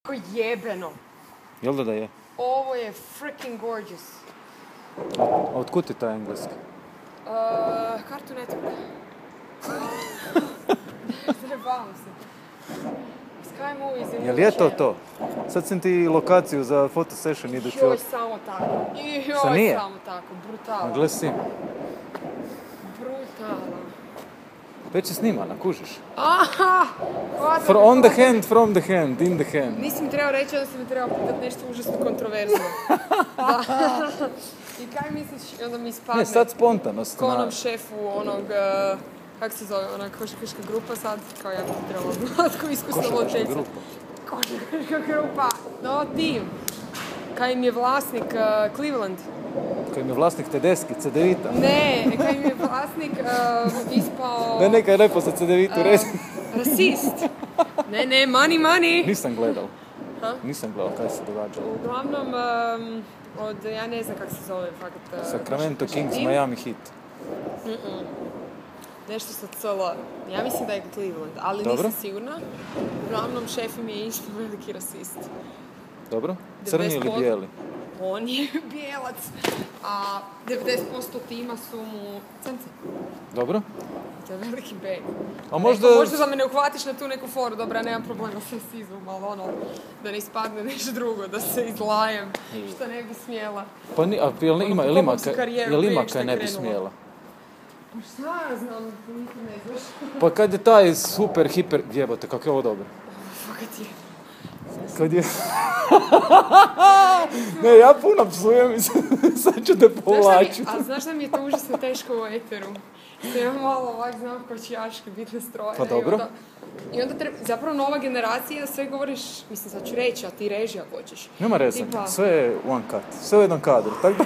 Ko jebeno. Jel da je? Ovo je freaking gorgeous. A otkud ti taj engleski? Cartoon Network. Zajebavam se. Sky Movies je... Jel je to? Sad sam ti lokaciju za photo session idući Joj, samo tako. Šta nije? Samo tako. Brutalno. A gle si. Brutalno. Već je snimana, kužiš? Aha! From the hand, in the hand. Nisi mi trebao reći, onda si mi trebao pitati nešto užasno kontroverzno. Da. I kaj misliš, onda mi ispadne... Ne, sad spontanost. Ko onom šefu onog... Kako se zove, ona košarkaška grupa sad, kao ja bih trebala znati, ko iskusno voditeljica. Košarkaška grupa, no tim. Kaj im je vlasnik Cleveland. Kaj im je vlasnik Tedeski, CDVita. Ne, kaj im je vlasnik ispao... Ne, kaj je lepo sa CDVitu, rezi. Rasist. Ne, money. Nisam gledal. Ha? Nisam gledal kaj se događalo. Uglavnom, ja ne znam kako se zove, fakat... Sacramento Kings, Miami Heat. Nešto sa CL. Ja mislim da je Cleveland, ali Dobro. Nisam sigurna. Uglavnom, šef im je isto veliki rasist. Dobro. Crni ili bijeli? On je bijelac, a 90% tima su mu crnci. Dobro. To je veliki beg. A možda... Možda da me ne uhvatiš na tu neku foru, dobra, nemam problema s rasizmom, ali ono, da ne ispadne nešto drugo, da se izlajem, što ne bi smjela. Pa jel ima kaj ne bi smjela? Pa šta ja znam, nikad ne znaš. Pa kad je taj super, hiper... Jebote, kako je ovo dobro. Fakat je. Kad je... Ne, ja puno psujem i sad ću te povlačiti. Ali znaš da mi je to užasno teško u eteru? Da ja malo ovak znam kočijaške bitne stroje. Pa dobro. I onda zapravo nova generacija sve govoriš, mislim sad ću reći, a ti reži ako hoćeš. Nema rezanja, sve je one cut, sve u jednom kadru, tako da...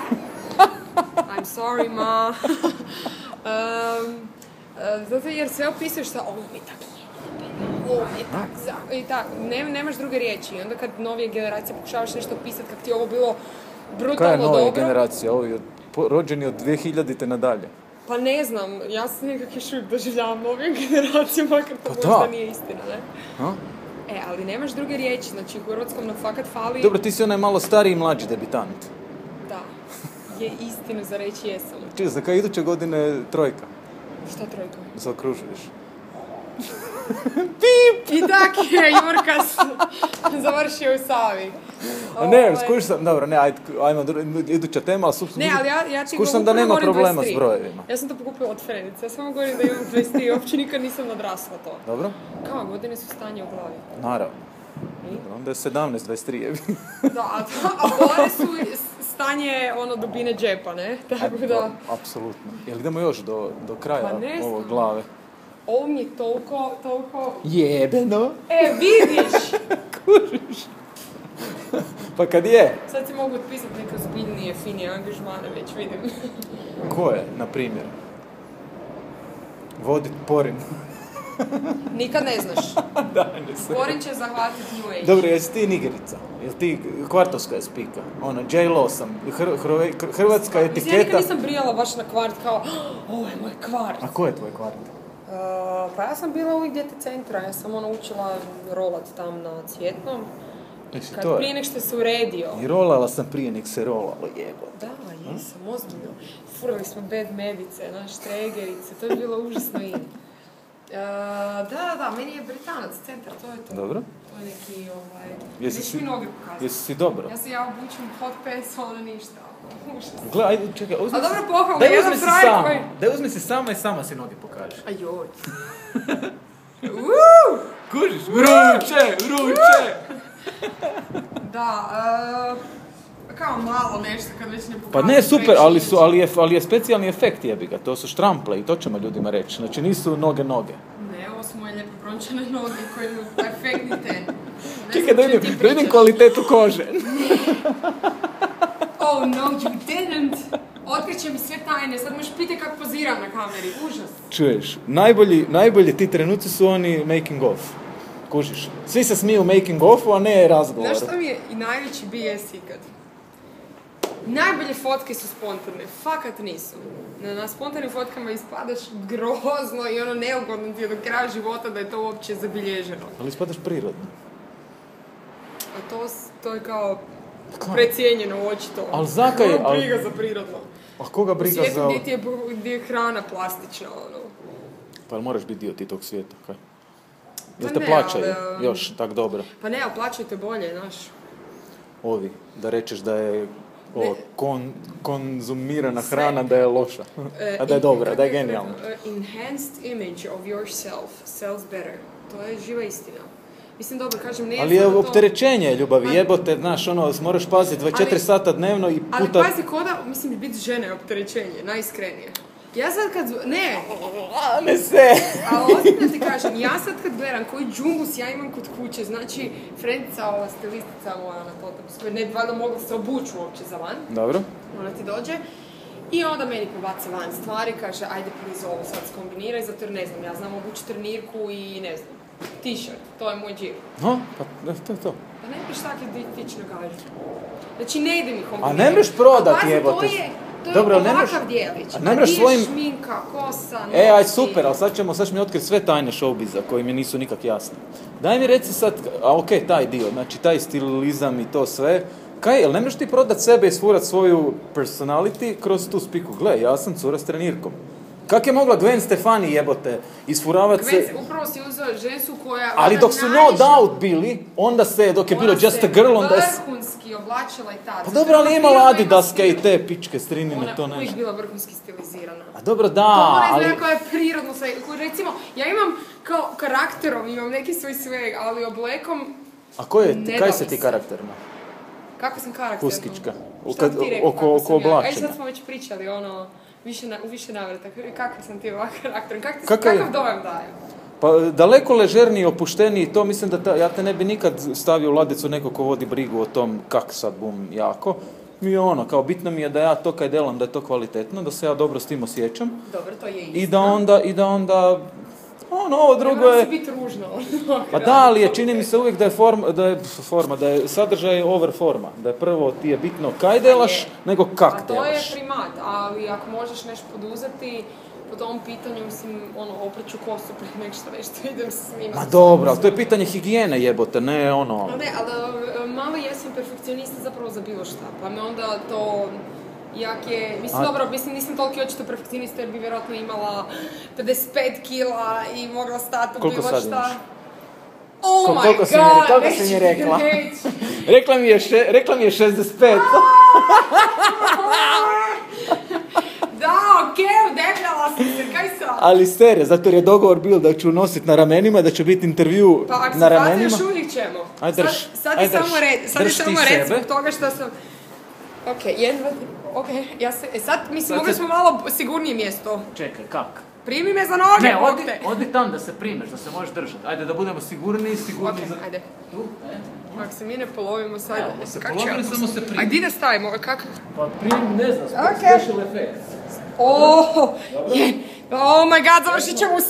I'm sorry, ma. Zato jer sve opisuješ sa ovo mi tako i tako, nemaš druge riječi. I onda kad novije generacije pokušavaš nešto pisati kako ti je ovo bilo brutalno dobro... Kaj je nova generacija? Ovi rođeni od 2000-te nadalje. Pa ne znam, ja se nekak još uvijek doživljavam novim generacijama, makar to možda nije istina, ne? Ha? Ali nemaš druge riječi, znači u hrvatskom nam fakat fali... Dobro, ti si onaj malo stariji i mlađi debitant. Da, je istinu za reći jesam. Čije, za kaj iduće godine trojka? Šta trojka? Zaokružuješ. Pip! I tak je, Jurkas završio u Savi. A ne, skuš sam, dobro, ne, ajmo, iduća tema, ali ne, ali ja ti skuš sam da nema problema 23. S brojevima. Ja sam to pokupila od Frenice, ja samo govorim da imam 23, uopće nikad nisam nadrasla to. Dobro. Kao, godine su stanje u glavi. Naravno. Onda je 17-23 jebi. Da, a gore su stanje dubine džepa, ne? Tako da... Apsolutno. Jel idemo još do kraja ovog glave? Ovo mi je toliko... Jebeno! Vidiš! Kužiš! Pa kad je? Sad si mogu otpisati neke ozbiljnije, finije angažmane, već vidim. Koje, na primjer? Vodit porin. Nikad ne znaš. Da, ne znam. Porin će zahvatiti New Age. Dobro, jesi ti Nigerica? Jel ti kvartovska je spika? J-Lo sam. Hrvatska etiketa... Mislim, ja nikad nisam brijala baš na kvart kao ovo je moj kvart. A ko je tvoj kvart? Pa ja sam bila uvijek djete centra, ja sam učila rolat tam na Cvjetnom. Prije nek što se uredio. I rolala sam prije nek se rolalo, jebo. Da, jesam, ozbiljno. Furali smo bed medice, štregerice, to je bilo užasno in. Da, meni je Britanac centar, to je to. Dobro. To je neki, Jesi mi noge pokazati. Jesi si dobro? Ja obučem hot pants, ništa. Gle, ajde, čekaj, uzmi si... A dobro pohvalno, jedan frajer koji... Daj uzmi si sama i sama si noge pokažeš. Ajoj. Kužiš? Vruće! Da, kao malo nešto kad već ne pokažem. Pa ne, super, ali je specijalni efekt jebiga, to su štrample i to ćemo ljudima reći, znači nisu noge. Ne, ovo su moje lijepo brončane noge koje imaju efektnite. Čekaj, da vidim kvalitetu kože. Oh no, you didn't! Otkriće mi sve tajne, sad možeš pitati kako poziram na kameri, užas. Čuješ, najbolji ti trenuci su oni making of. Kužiš, svi se smiju making ofu, a ne razgovoru. Znaš što mi je i najveći BS ikad? Najbolje fotke su spontane, fakat nisu. Na spontanim fotkama ispadaš grozno i neugodno ti je do kraja života da je to uopće zabilježeno. Ali ispadaš prirodno. A to je kao precijenjeno očito. Ali zakaj? Briga za prirodno. A koga briga za... U svijetu gdje je hrana plastična, ono. Pa jel moraš biti dio ti tog svijeta, kaj? Jel Pa te ne, plaćaju ali, još tak dobro? Pa ne, ali plaćajte bolje, znaš. Ovi, da rečeš da je konzumirana hrana da je loša, a da je dobra, da je genijalna. Enhanced image of yourself sells better. To je živa istina. Mislim, dobro, kažem, ne... Ali je opterećenje ljubavi, jebote, znaš, ono, moraš paziti 24 sata dnevno i puta... Ali pazi, mislim, biti žena je opterećenje, najiskrenije. Ja sad kad... Ne se! Ali ozbiljno ti kažem, ja sad kad gledam koji džumbus ja imam kod kuće, znači, frendica, ova stilistica moja na to, ne valjda mogla se obući uopće za van. Dobro. Ona ti dođe. I onda meni pobaci van stvari, kaže, ajde please ovo sad skombiniraj, zato jer ne znam, ja znam obući trenirku i ne znam, t-shirt, to je moj džir. No, pa to je to. Pa ne biš takve tično gažu. Znači ne ide mi kombinirati. A ne mreš prodati, jebote. To je ovakav dijelić. Ne mreš svojim... šminka, kosa, noći. Aj super, ali sad ćemo mi otkriti sve tajne showbiza koji mi nisu nikak jasne. Daj mi reci sad, okej, taj dio, znači taj stilizam i to sve, jel ne možeš ti prodat sebe i sfurat svoju personality kroz tu spiku? Gle, ja sam cura s trenirkom. Kak je mogla Gwen Stefani, jebote, isfuravat se... Upravo si uzeo žensu koja... Ali dok su No Doubt bili, onda se, dok je bilo Just a Girl, onda je... Ona se vrhunski oblačila i tada. Pa dobro, ali imala Adidaske i te pičke strinine, to nešto. Ona uvijek bila vrhunski stilizirana. A dobro, da, ali... To ne znam koja je prirodno sve. Recimo, ja imam kao karakterom, imam neki svoj sveg, ali oblekom... A kaj se ti karakterno? Kako sam karakterno? Puskička. Šta ti rekao Oko oblačenja. Sad smo već pričali, ono... u više navrata. Kakav sam ti ovak karakter? Kakav dojam daje? Pa daleko ležerniji, opušteniji, to mislim da ja te ne bi nikad stavio u ladicu neko ko vodi brigu o tom kak sad bum jako. Mi je ono, kao bitno mi je da ja to kaj delam, da je to kvalitetno, da se ja dobro s tim osjećam. Dobro, to je istina. I da onda ovo drugo je... Ne biti ružno. Pa da, ali je, čini mi se uvijek da je sadržaj over forma. Da je prvo ti je bitno kaj delaš, nego kak delaš. A to je primat, ali ako možeš nešto poduzeti, po tom pitanju, mislim, opreću kosu prije nešto idem snimati. Ma dobro, ali to je pitanje higijene, jebote, ne ono... No ne, ali malo jesam perfekcionista zapravo za bilo šta, pa me onda to... Mislim, nisam toliki očito perfekcionista jer bi vjerojatno imala 55 kila i mogla stati u bilo šta. Koliko sad imaš? Oh my god! Koliko si mi rekla? Rekla mi je 65. Da, udebljala sam se, kaj sad? Ali sterije, zato jer je dogovor bio da ću nosit na ramenima, da će biti intervju na ramenima. Pa ako se još uvijek ćemo. Aj drž. Sad je samo red zbog toga što sam... Sad, mislim, mogli smo malo sigurnije mjesto. Čekaj, kak? Primi me za noge, ne, odi tam da se primeš, da se možeš držati. Ajde, da budemo sigurniji za... Ajde. Tu, Ako se mi ne polovimo sad... Evo, se polovili, samo se primi. A gdje da stavimo, kako? Pa primi, ne znam, special effects. Oh my god, završit ćemo u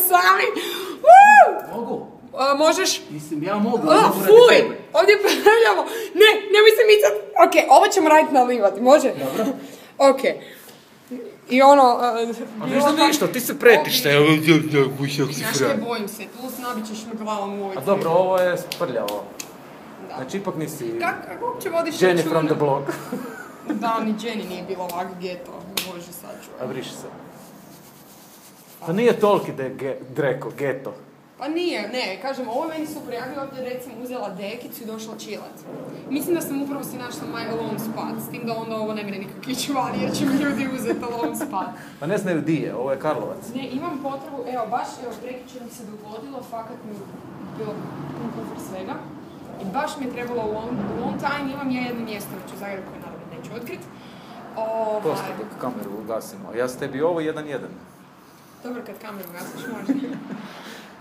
sami. Mogu? Možeš? Mislim, ja mogu. Fuj! Ovdje prljavo. Nemoj se micat. Ok, ovo ćemo raditi na livadi, može? Dobro. Ok. I ono... A ništa, ti se pretiš. Znaš kaj, bojim se, tu nabit ćeš me glavom u ovoj. A dobro, ovo je prljavo. Znači, ipak nisi... Kako uopće vodiš računa? Jenny from the block. Da, ni Jenny nije bilo ovak geto. Može sad čuvaj. A briši se. Pa nije toliki da je geto. Pa nije, kažem, ovo je meni super, ja bi ovdje recimo uzela dekicu i došla chillat. Mislim da sam upravo si našla my alone spot, s tim da onda ovo ne mene nikak ići van jer će mi ljudi uzeti alone spot. Pa ne znaju di je, ovo je Karlovac. Ne, imam potrebu, prekjučer mi se dogodilo, fakat mi bilo pun kufor svega. I baš mi je trebalo long time, imam ja jedno mjesto već u Zagrebu koje naravno neću otkrit. Posto dok kameru ugasimo, ja s tebi ovo 1-1. Dobro, kad kameru ugasiš može.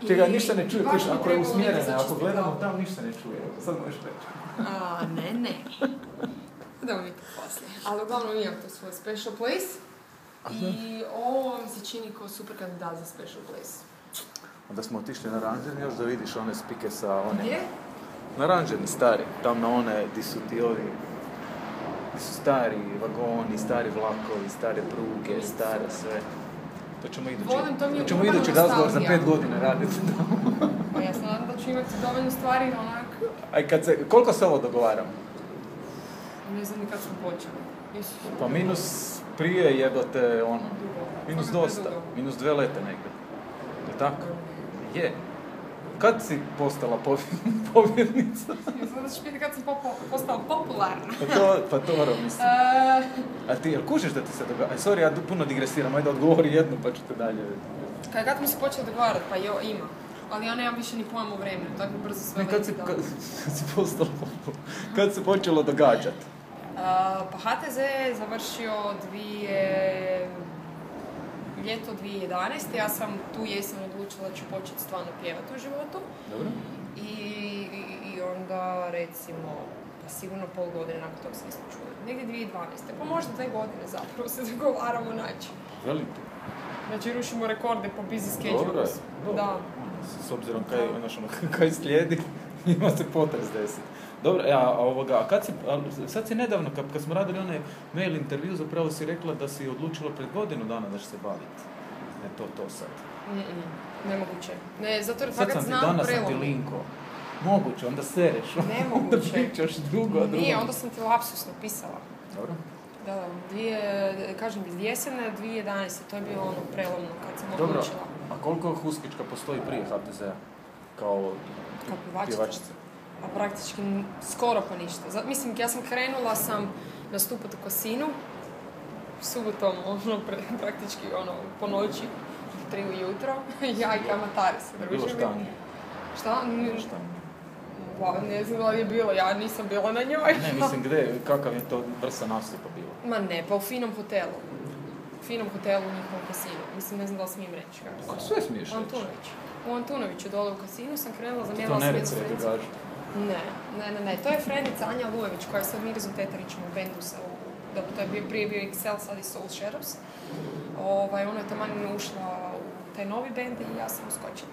Čega, ništa ne čuje, ako je usmjerena, ako gledamo tam, ništa ne čuje. Sad možeš reći. Ne. Idemo mi to poslije. Ali uglavnom imam to svoj special place. I ovo mi se čini kao super kandidat za special place. Onda smo otišli na Ranžen još da vidiš one spike sa one... Gdje? Na Ranženi, stari. Tam na one, di su ti ovi... Di su stari vagoni, stari vlakovi, stare pruge, stare sve. To ćemo idući razgovor za 5 godina raditi. Pa ja se nadam da ću imati dovoljno stvari onak Aj koliko se ovo dogovaramo? Ne znam ni kad smo počeli. Pa minus prije jebote ono. Minus dosta. Minus 2 lete negdje. Je tako? Je. Kad si postala pobjednica? Sada ćeš piti kad sam postala popularna. Pa to mislim. A ti, jel kužiš da ti se događa? Sorry, ja puno digresiram, ajde odgovori jednu pa ću te dalje. Kad smo se počeli dogovarati? Pa jo, ima. Ali ja nemam više ni pojma o vremenu, tako brzo sve leti da... Kad si postala popularna? Kad se počelo događati? Pa HTZ je završio ljeto 2011. Ja sam tu jesen odlučila da ću početi stvarno pjevati u životu. Dobro. I onda, recimo, pa sigurno pol godine nakon toga se nismo čuli. Negdje 2012. Pa možda 2 godine zapravo se dogovaramo naći. Velite. Znači, rušimo rekorde po busy schedule. Dobro je. Da. S obzirom kaj slijedi, ima se potres desiti. Dobro, a sad si nedavno, kad smo radili onaj mail intervju, zapravo si rekla da si odlučila pred godinu dana da će se baviti. Ne, to sad. Nemoguće. Ne, zato jer fakat znam prelom. Danas sam ti linko. Moguće, onda sereš. Nemoguće. Onda pričaš drugo. Nije, onda sam ti lapsus napisala. Dobro. Da, kažem, iz jesene 2011. To je bilo ono prelomno kad sam odlučila. Dobro, a koliko Huskička postoji prije HTZ-a? Kao pjevačica? A praktički skoro pa ništa. Mislim, ja sam krenula nastupati u kasinu, subotom, praktički po noći, 3 ujutro, ja i kamatari se družili. Bilo štangi? Šta? Ne znam da li je bilo, ja nisam bila na njoj. Ne, mislim, kakav je to vrsta nastupa bilo? Ma ne, pa u finom hotelu. U finom hotelu u njihovom kasinu. Mislim, ne znam da li smijem reći kako. A sve smiješ reći? U Antunoviću, dole u kasinu sam krenula, zamijenila sam jednu frendicu. To ne reci, Ne. To je frendica Anja Lujević, koja je sad Mirzom Tetarićem u bendu to je prije bio XL, sad je Soul Shadows. Ona je taman ušla u taj novi bend i ja sam uskočila.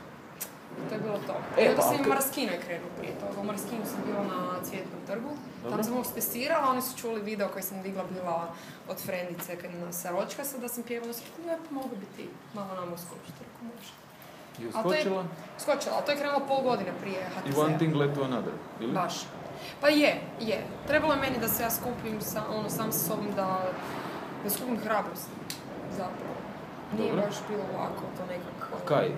To je bilo to. I onda sam i Maraskino je krenuo prije toga. U Maraskinu sam bila na Cvjetnom trgu. Tam sam stestirala, oni su čuli video koji sam digla bila od frendice sa Ročkasa da sam pjevala. Pa mogu bi ti malo nama uskočiti, ako može. I uskočila? Skočila, ali to je krenulo pol godine prije HTZ-a. I one thing led to another, ili? Baš. Pa je. Trebalo je meni da se ja skupim sam sa sobom da skupim hrabrost, zapravo. Nije baš bilo lako to nekako. A kaj?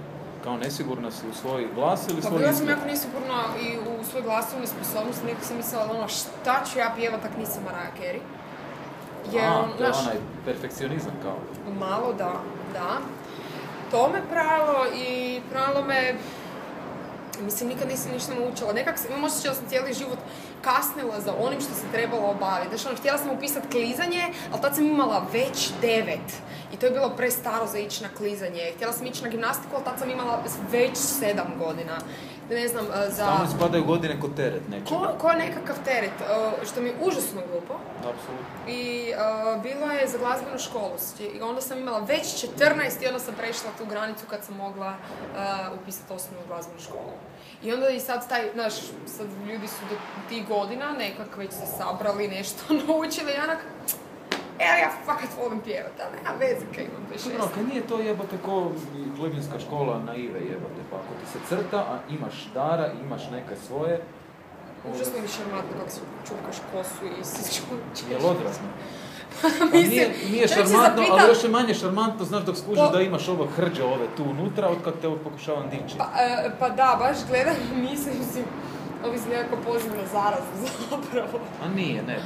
Kao nesigurna si u svoj glas ili svoj izgled? Pa bila sam jako nesigurna i u svoj glasovnoj sposobnosti. Nekako sam mislila šta ću ja pjevat tak nisam Mariah Carey. To je onaj perfekcionizam kao? Malo da. To me pralo i pralo me, mislim, nikad nisam ništa naučila. Nekak imam osjećala sam cijeli život kasnila za onim što sam trebala obaviti. Znači, htjela sam upisati klizanje, ali tad sam imala već 9. I to je bilo prestaro za ići na klizanje. Htjela sam ići na gimnastiku, ali tad sam imala već 7 godina. Ne znam, Stalno spadaju godine kod teret nečega. Ko nekakav teret, što mi je užasno glupo. Apsolutno. I bilo je za glazbenu školu. I onda sam imala već 14 i onda sam prešla tu granicu kad sam mogla upisati osnovnu glazbenu školu. I onda i sad sad ljudi su do tih godina nekak već se sabrali, nešto naučili i onak, ja fakat volim pjevat, ali nema veze kaj imam 26. Dobro, kad nije to jebote ko glebinska škola naive jebote, pa ako ti se crta, a imaš dara, imaš neke svoje... Užasno mi šarmantno kako si čupkaš kosu i si čučiš. Jel odrazno? Nije šarmantno, ali još je manje šarmantno, znaš, dok skužiš da imaš ovo hrđe ove tu unutra, otkak te pokušavam dići. Pa da, baš gledam, mislim, ovo izgleda kao poziv na zarazu, zapravo. A nije, ne,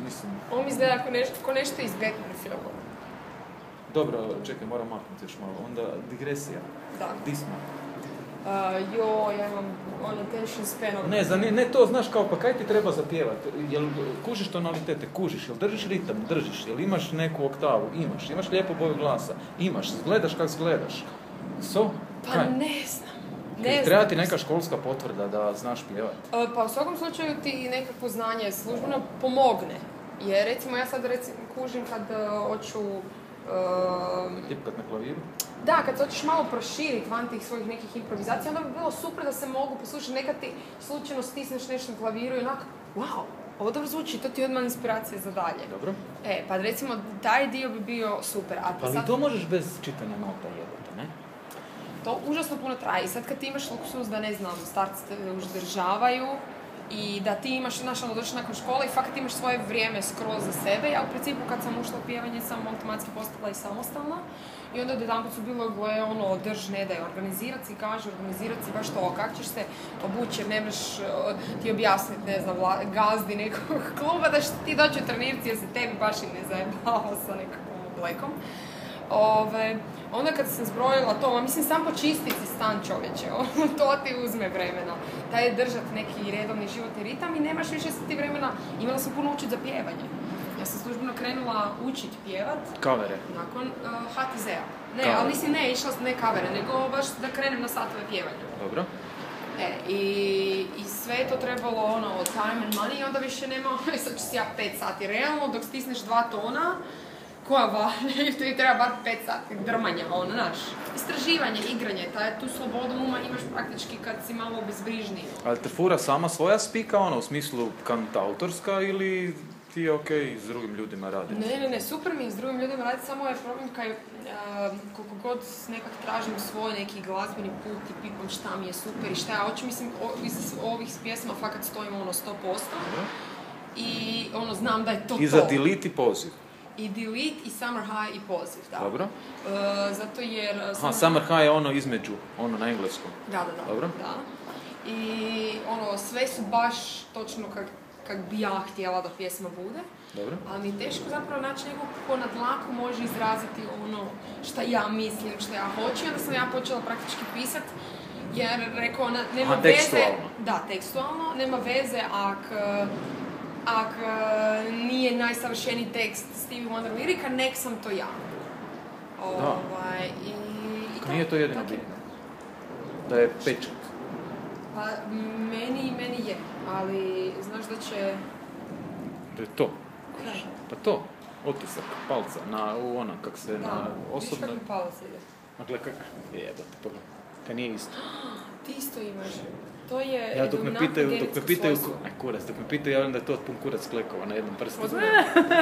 mislim... Ovo mi izgleda kao nešto iz Batman filma. Dobro, čekaj, moram maknuti još malo. Onda digresija. Da. Di smo? Ja imam attention span. Ne to, znaš kao, pa kaj ti treba zapjevati? Jel kužiš tonalitete? Kužiš. Jel držiš ritam? Držiš. Jel imaš neku oktavu? Imaš. Imaš lijepu boju glasa? Imaš. Gledaš kak gledaš. Pa ne znam. Treba ti neka školska potvrda da znaš pjevati? Pa u svakom slučaju ti nekako znanje službeno pomogne. Jer recimo ja sad kužim kad hoću... Tipkat na klaviru? Da, kad hoćeš malo proširiti van tih svojih nekih improvizacija, onda bi bilo super da se mogu poslušati. Nekad ti slučajno stisneš nešto na klaviru i onak, wow, ovo dobro zvuči, to ti je odmah inspiracija za dalje. Dobro. Pa recimo, taj dio bi bio super. Ali to možeš bez čitanja nota jebote, ne? To užasno puno traje. I sad kad ti imaš luksuz da, ne znam, starci te uzdržavaju, I da ti imaš, znaš, ono, dođeš nakon škole i fakat imaš svoje vrijeme skroz za sebe. Ja u principu kad sam ušla u pjevanje sam automatski postala i samostalna. I onda jedanput su bilo, gle, ono, drž, ne daj, organizirat si, kaže, organizirat si baš to, kak ćeš se obući, jer ne možeš ti objasniti, ne znam, gazdi nekog kluba da će ti doći u trenirci jer se tebi baš i ne zajebava sa nekakvom oblekom. Onda kad sam zbrojila to, mislim, sam počistiti si stan, čovječe, to ti uzme vremena. Taj je držat neki redovni životni ritam i nemaš više ti vremena. Imala sam puno učit za pjevanje. Ja sam službeno krenula učit pjevat. Kavere? Nakon HTZ-a. Ne, ali mislim, ne, išla ne kavere, nego baš da krenem na satove pjevanja. Dobro. I sve je to trebalo, ono, time and money, i onda više nema, sad ću si ja 5 sati. Realno, dok stisneš 2 tona, koja valja, ti treba bar 5 sati drmanja, ono, znaš. Istraživanje, igranje, tu slobodu uma imaš praktički kad si malo bezbrižniji. Ali te fura sama svoja spika, ono, u smislu kantautorska ili ti je okej s drugim ljudima raditi? Ne, super mi je s drugim ljudima raditi, samo je problem kaj koliko god nekak tražim svoj neki glazbeni put i pipam šta mi je super i šta ja hoću, mislim, iz ovih pjesma fakat stojim ono 100%. I ono, znam da je to. I za delete i poziv. I delete, i Summer High, i poziv, da. Dobro. Zato jer... Summer High je ono između, ono na engleskom. Da. Dobro. Da. I ono, sve su baš točno kak bi ja htjela da pjesma bude. Dobro. Ali mi je teško zapravo naći nekog ko na dlaku može izraziti ono šta ja mislim, šta ja hoću. I onda sam ja počela praktički pisat, jer rekao, nema veze... Tekstualno. Da, tekstualno. Nema veze ak nije najsavršeniji tekst Stevie Wonder lirika, nek sam to ja. Nije to jedino bitno. Da je pečat. Pa, meni je, ali znaš da će... Da je to. Kaj? Pa to. Otisak palca u ono, kak se na osobno... Viš kak mi palac ide? Dakle, kak... Jebate, pogledaj. Kaj nije isto. Ti isto imaš. To je Ja, dok me pitaju, svojstvo. dok me pitaju, ja vem da je to pun kurac klekova na jednom prstu.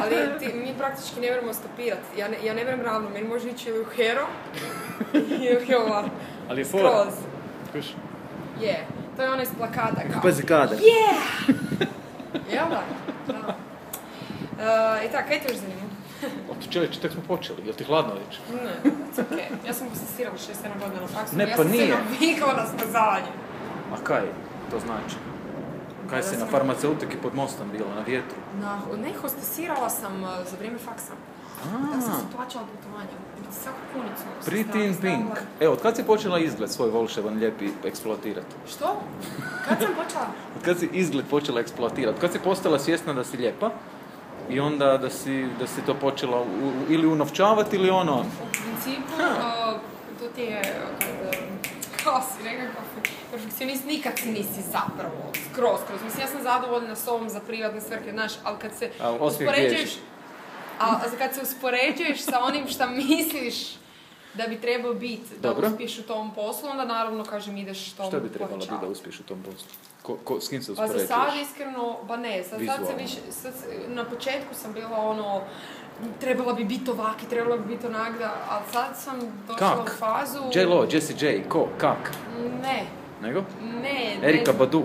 Ali mi praktički ne moramo stopirati. Ja ne vrem ravno, meni može ići ili u hero, ili ova. Ali je fora. Skroz. Kuš? Je. To je ona iz plakata kao. Pazi kadar. Yeah! Jel da? Da. I tako, kaj te još zanima? Čovječe, tek smo počeli. Jel ti hladno već? Ne, it's okej. Ja sam posesirala 6-7 godina na faksu. Ne, ja pa sam nije. se navikla na smrzavanje. A kaj to znači? Kaj si na farmaceutiki pod mostom bila, na vjetru? Ne, hostesirala sam za vrijeme faksa. Da sam se plaćala putovanja. Svaku kunicu. Pretty in Pink. Evo, od kad si počela izgled svoj volševan lijepi eksploatirati? Što? Kad sam počela? Od kad si izgled počela eksploatirati? Od kad si postala svjesna da si lijepa? I onda da si to počela ili unovčavati ili ono... U principu, to ti je kao si nekakav perfekcionist, nikad nisi zapravo skroz. Mislim, ja sam zadovoljna s ovom za privatne svrhe, znaš, ali kad se uspoređuješ sa onim šta misliš da bi trebao biti da uspiješ u tom poslu, onda naravno, kažem, ideš tom povećavati. Šta bi trebalo biti da uspiješ u tom poslu? S kim se uspoređuješ? Pa za sad iskreno, sad se više, na početku sam bila ono, trebala bi biti ovak i trebala bi biti onak, ali sad sam došla u fazu... J-Lo, Jessie J, kak? Ne. Nego? Ne. Erika Badu?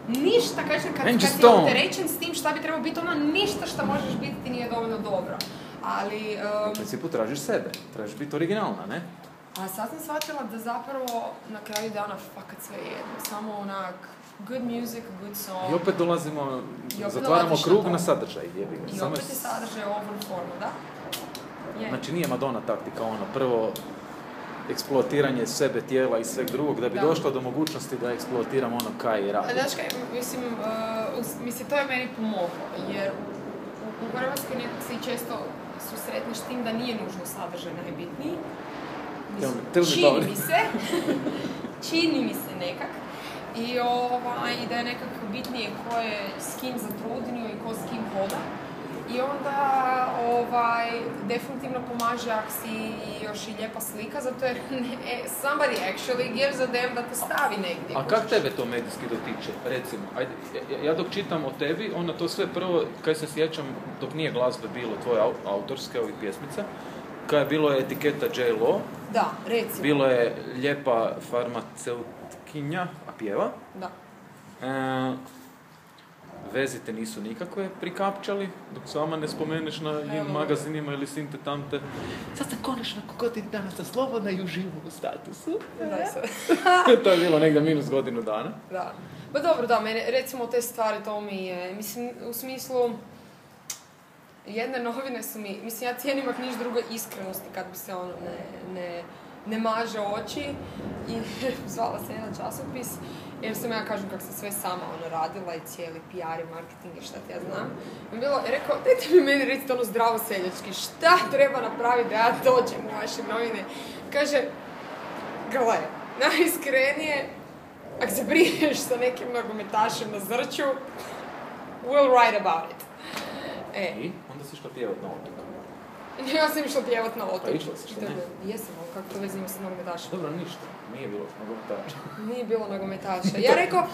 Ništa, kažem, kad si opterećen s tim šta bi trebalo biti, ono ništa šta možeš biti ti nije dovoljno dobro. Ali... U principu tražiš sebe, tražiš biti originalna, ne? A sad sam shvatila da zapravo na kraju dana fakat sve jedno. Samo onak, good music, good song. I opet dolazimo, zatvaramo krug na sadržaj. I opet je sadržaj ovom formu, da? Znači nije Madonna taktika, ono, prvo eksploatiranje sebe, tijela i sveg drugog, da bi došla do mogućnosti da eksploatiram ono kaj je radi. Znaš kaj, mislim, to je meni pomoglo, jer u Hrvatskoj si često susretneš tim da nije nužno sadržaj najbitniji. Čini mi se nekak. I da je nekak bitnije ko je s kim zatrudnio i ko s kim hoda. I onda definitivno pomaže ako si još i lijepa slika, zato jer somebody actually gives a damn da te stavi negdje. A kak tebe to medijski dotiče? Recimo, ajde, ja dok čitam o tebi, onda to sve prvo, kaj se sjećam, dok nije glazbe bilo tvoje autorske ovih pjesmica, kaj bilo je etiketa J-Lo. Da, recimo. Bilo je lijepa farmaceutkinja, a pjeva. Da. vezite nisu nikakve prikapčali, dok sama ne spomeneš na njim magazinima ili sinte tamte. Sad sam konačno godinu dana sam slobodna i uživam u statusu. To je bilo negdje minus godinu dana. Da. Pa dobro, da, mene, recimo te stvari, to mi je, mislim, u smislu, jedne novine su mi, mislim, ja cijenim ako niš drugo iskrenosti kad bi se ono ne maže oči i zvala se jedan časopis jer sam ja kažem kako sam sve sama radila i cijeli PR i marketing i šta ti ja znam. I bilo, rekao, dajte mi meni recite ono zdravo seljački, šta treba napraviti da ja dođem u vaše novine? Kaže, gle, najiskrenije, ako se brineš sa nekim nogometašem na Zrću, we'll write about it. I onda si išla pjevat na otoku. Ja sam išla pjevat na otoku. Pa išla si, što ne? Jesam, ali kako to veze ima sa nogometašem? Dobro, ništa. Nije bilo nogometaša. Nije bilo nogometaša. Ja rekao,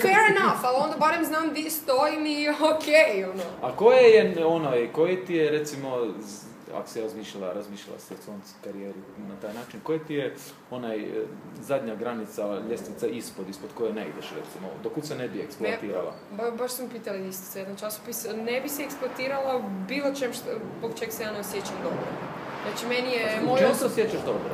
fair enough, ali onda barem znam di stojim i okej, ono. A koji ti je, recimo, ako si razmišljala se o svom karijeri na taj način, koji ti je zadnja granica, ljestvica ispod koje ne ideš, recimo, dokud se ne bi eksploatirala? Baš sam pitala isto se jedan časopis. Ne bi se eksploatirala bilo čem zbog čeg se ja ne osjećam dobro. Znači, meni je moj se osjećaš dobro?